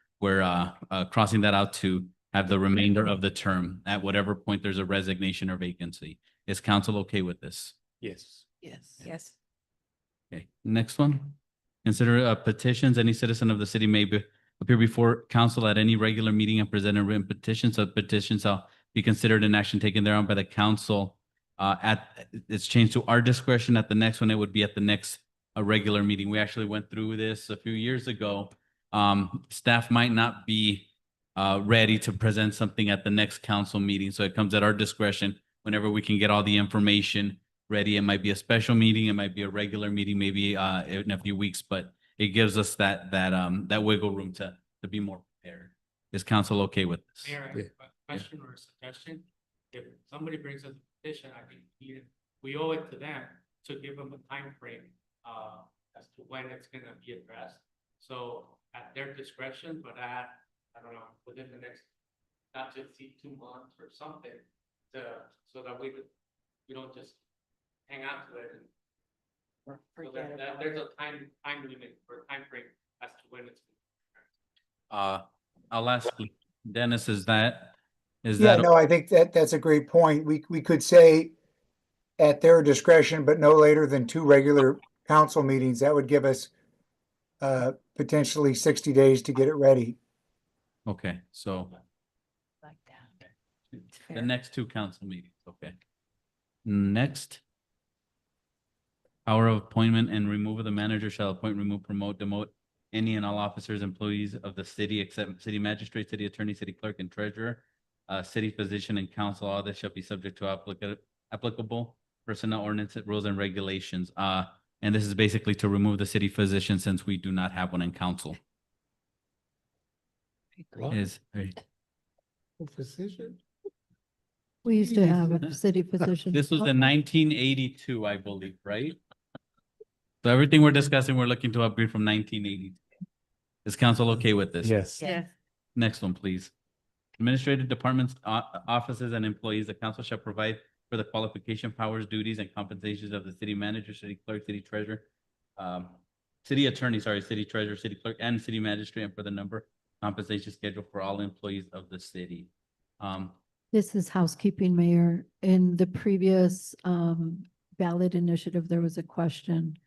crossing that out to have the remainder of the term at whatever point there's a resignation or vacancy. Is council okay with this? Yes. Yes. Yes. Okay, next one. Consider petitions. Any citizen of the city may appear before council at any regular meeting and present a written petition. So petitions shall be considered an action taken thereon by the council. It's changed to our discretion. At the next one, it would be at the next regular meeting. We actually went through this a few years ago. Staff might not be ready to present something at the next council meeting. So it comes at our discretion whenever we can get all the information ready. It might be a special meeting, it might be a regular meeting, maybe in a few weeks, but it gives us that wiggle room to be more prepared. Is council okay with this? Mayor, I have a question or a suggestion. If somebody brings us a petition, I think we owe it to them to give them a time frame as to when it's gonna be addressed. So at their discretion, but I don't know, within the next, not just 2 months or something, so that we don't just hang on to it. So that there's a time limit or time frame as to when it's. I'll ask Dennis, is that? Yeah, no, I think that's a great point. We could say at their discretion, but no later than 2 regular council meetings. That would give us potentially 60 days to get it ready. Okay, so Like that. It's the fair. next 2 council meetings, okay. Next. Power of appointment and removal. The manager shall appoint, remove, promote, demote any and all officers, employees of the city except city magistrate, city attorney, city clerk, and treasurer, city physician, and council. All this shall be subject to applicable personnel ordinance, rules, and regulations. And this is basically to remove the city physician since we do not have one in council. Is Physician? We used to have a city physician. this was in 1982, I believe, right? So everything we're discussing, we're looking to upgrade from 1980. Is council okay with this? Yes. Yes. Next one, please. Administrative departments, offices, and employees, the council shall provide for the qualification, powers, duties, and compensations of the city manager, city clerk, city treasurer, city attorney, city treasurer, city clerk, and city magistrate, and for the number compensation schedule for all employees of the city. This is housekeeping, Mayor. In the previous ballot initiative, there was a question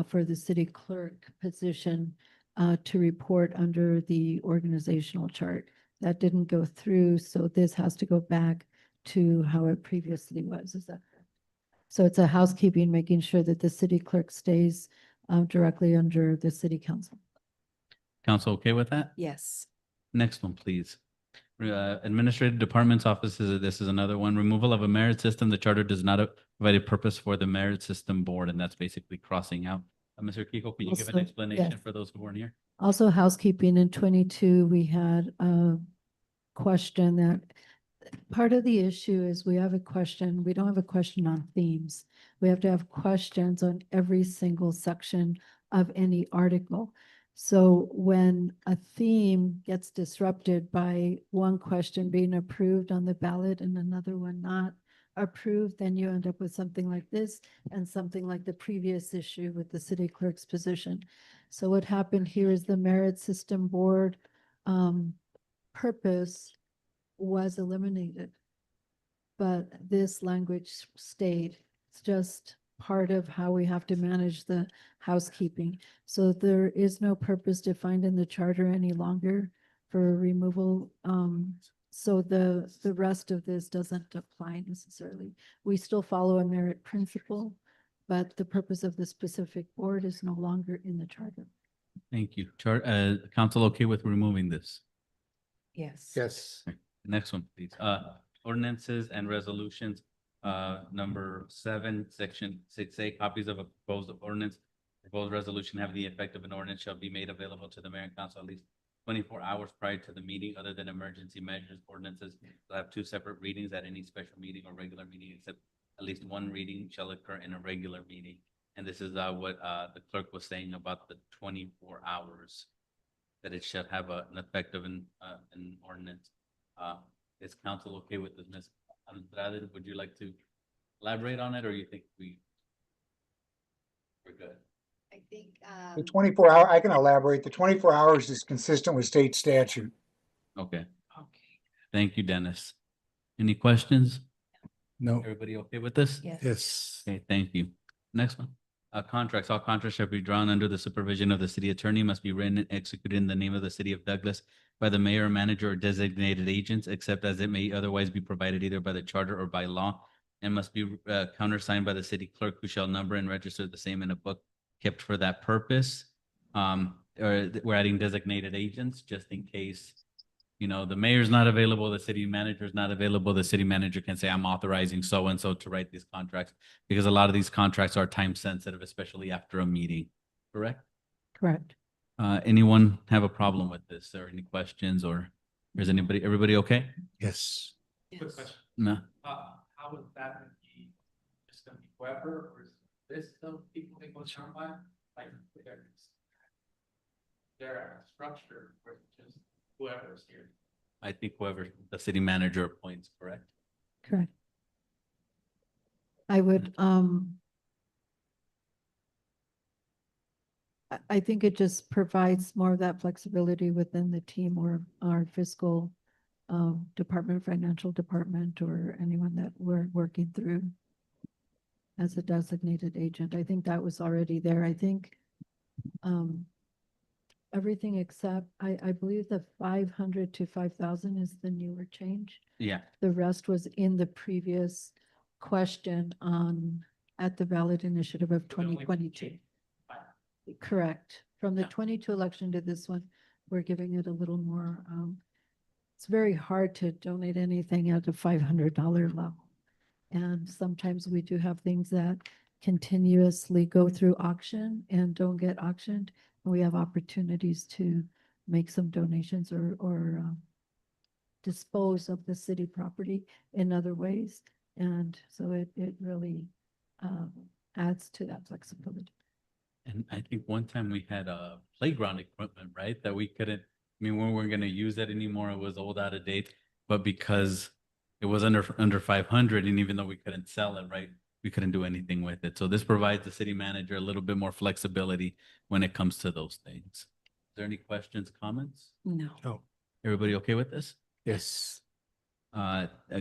for the city clerk position to report under the organizational chart. That didn't go through, so this has to go back to how it previously was. Is that correct? So it's a housekeeping, making sure that the city clerk stays directly under the city council. Council okay with that? Yes. Next one, please. Administrative Department's offices, this is another one. Removal of a merit system. The charter does not provide a purpose for the merit system board, and that's basically crossing out. Mr. Kiko, can you give an Also, explanation yes. for those who weren't here? Also housekeeping in 22, we had a question that part of the issue is we have a question, we don't have a question on themes. We have to have questions on every single section of any article. So when a theme gets disrupted by one question being approved on the ballot and another one not approved, then you end up with something like this and something like the previous issue with the city clerk's position. So what happened here is the Merit System Board purpose was eliminated. But this language stayed. It's just part of how we have to manage the housekeeping. So there is no purpose defined in the charter any longer for removal. So the rest of this doesn't apply necessarily. We still follow a merit principle, but the purpose of the specific board is no longer in the charter. Thank you. Council okay with removing this? Yes. Yes. Next one, please. Ordinances and resolutions, number 7, section 6A, copies of a proposed ordinance, proposed resolution having the effect of an ordinance shall be made available to the mayor and council at least 24 hours prior to the meeting. Other than emergency measures, ordinances will have 2 separate readings at any special meeting or regular meeting, except at least 1 reading shall occur in a regular meeting. And this is what the clerk was saying about the 24 hours, that it should have an effect of an ordinance. Is council okay with this, Ms. Andrade? Would you like to elaborate on it, or you think we're good? I think, The 24 hour, I can elaborate. The 24 hours is consistent with state statute. Okay. Thank you, Dennis. Any questions? No. Everybody okay with this? Yes. Yes. Okay, thank you. Next one. Contracts. All contracts shall be drawn under the supervision of the city attorney, must be written and executed in the name of the city of Douglas by the mayor, manager, or designated agents, except as it may otherwise be provided either by the charter or by law, and must be countersigned by the city clerk, who shall number and register the same in a book kept for that purpose. Or we're adding designated agents just in case, you know, the mayor's not available, the city manager's not available, the city manager can say, I'm authorizing so-and-so to write these contracts, because a lot of these contracts are time sensitive, especially after a meeting, correct? Correct. Anyone have a problem with this, or any questions, or is everybody okay? Yes. Quick question. No? How is that gonna be, just gonna be whoever, or is this the people they go down by? Like, they're a structure, or just whoever's here? I think whoever the city manager appoints, correct? Correct. I would, I think it just provides more of that flexibility within the team or our fiscal department, financial department, or anyone that we're working through as a designated agent. I think that was already there. I think everything except, I believe the 500 to 5,000 is the newer change. Yeah. The rest was in the previous question at the ballot initiative of 2022. Correct. From the 22 election to this one, we're giving it a little more. It's very hard to donate anything at a $500 level. And sometimes we do have things that continuously go through auction and don't get auctioned. And we have opportunities to make some donations or dispose of the city property in other ways. And so it really adds to that flexibility. And I think one time we had playground equipment, right? That we couldn't, we weren't gonna use that anymore. It was old, out of date. But because it was under 500, and even though we couldn't sell it, right, we couldn't do anything with it. So this provides the city manager a little bit more flexibility when it comes to those things. Is there any questions, comments? No. No. Everybody okay with this? Yes.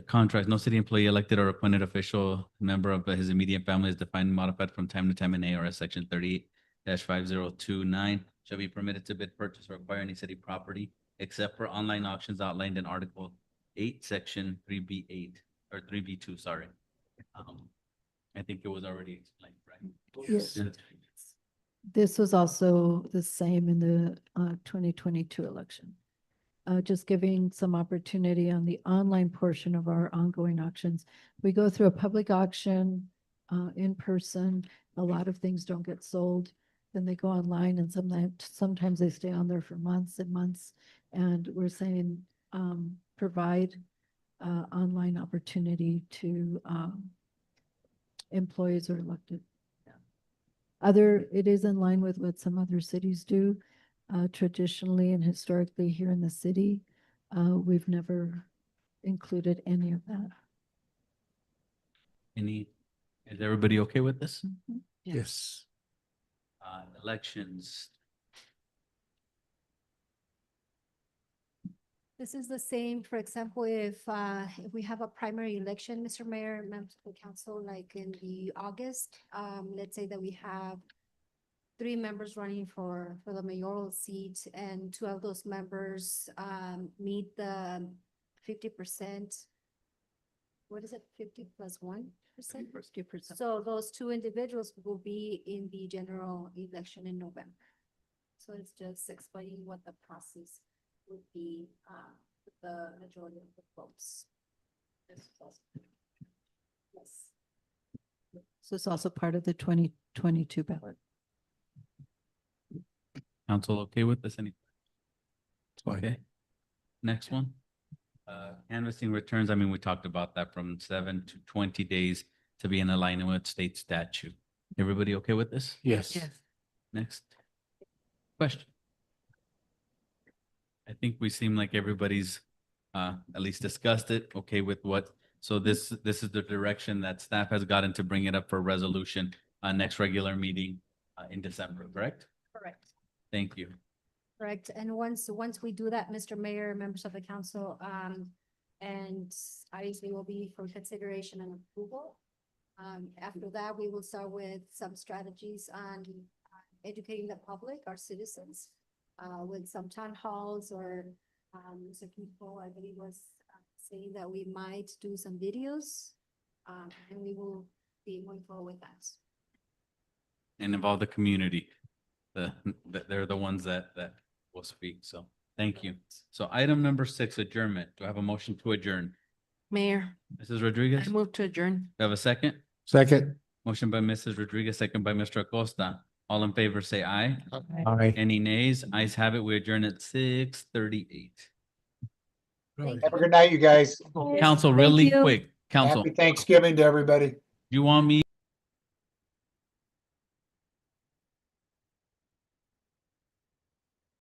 Contracts, no city employee, elected or appointed official, member of his immediate family is defined and modified from time to time in ARS section 38-5029 shall be permitted to bid, purchase, or acquire any city property except for online auctions outlined in Article 8, Section 3B8 or 3B2, sorry. I think it was already explained, right? Yes. This was also the same in the 2022 election. just giving some opportunity on the online portion of our ongoing auctions. We go through a public auction in person. A lot of things don't get sold. Then they go online and sometimes they stay on there for months and months. And we're saying provide online opportunity to employees or elected. It is in line with what some other cities do. Traditionally and historically here in the city, we've never included any of that. Is everybody okay with this? Yes. Elections. This is the same, for example, if we have a primary election, Mr. Mayor, members of the council, like in the August, let's say that we have 3 members running for the mayoral seat, and 2 of those members meet the 50%. What is it, 50 plus 1%? 50%. So those 2 individuals will be in the general election in November. So it's just explaining what the process would be with the majority of the votes. Yes. So it's also part of the 2022 ballot. Council okay with this? Any? Fine. Okay. Next one. Canvassing returns, I mean, we talked about that from 7 to 20 days to be in alignment with state statute. Everybody okay with this? Yes. Next. Question. I think we seem like everybody's at least discussed it, okay with what, so this is the direction that staff has gotten to bring it up for resolution next regular meeting in December, correct? Correct. Thank you. Correct. And once we do that, Mr. Mayor, members of the council, and obviously will be for consideration and approval. After that, we will start with some strategies on educating the public, our citizens, with some town halls or Mr. People, I believe, was saying that we might do some videos, and we will be moving forward with that. And involve the community. They're the ones that will speak, so thank you. So item number 6, adjournment. Do I have a motion to adjourn? Mayor, Mrs. I Rodriguez, do move to adjourn. I have a second? Second. Motion by Mrs. Rodriguez, second by Mr. Acosta. All in favor, say aye. Aye. Any nays? Ayes have it. We adjourn at 6:38. Have a good night, you guys. Council, really you. quick, council, Happy Thanksgiving to everybody. you want me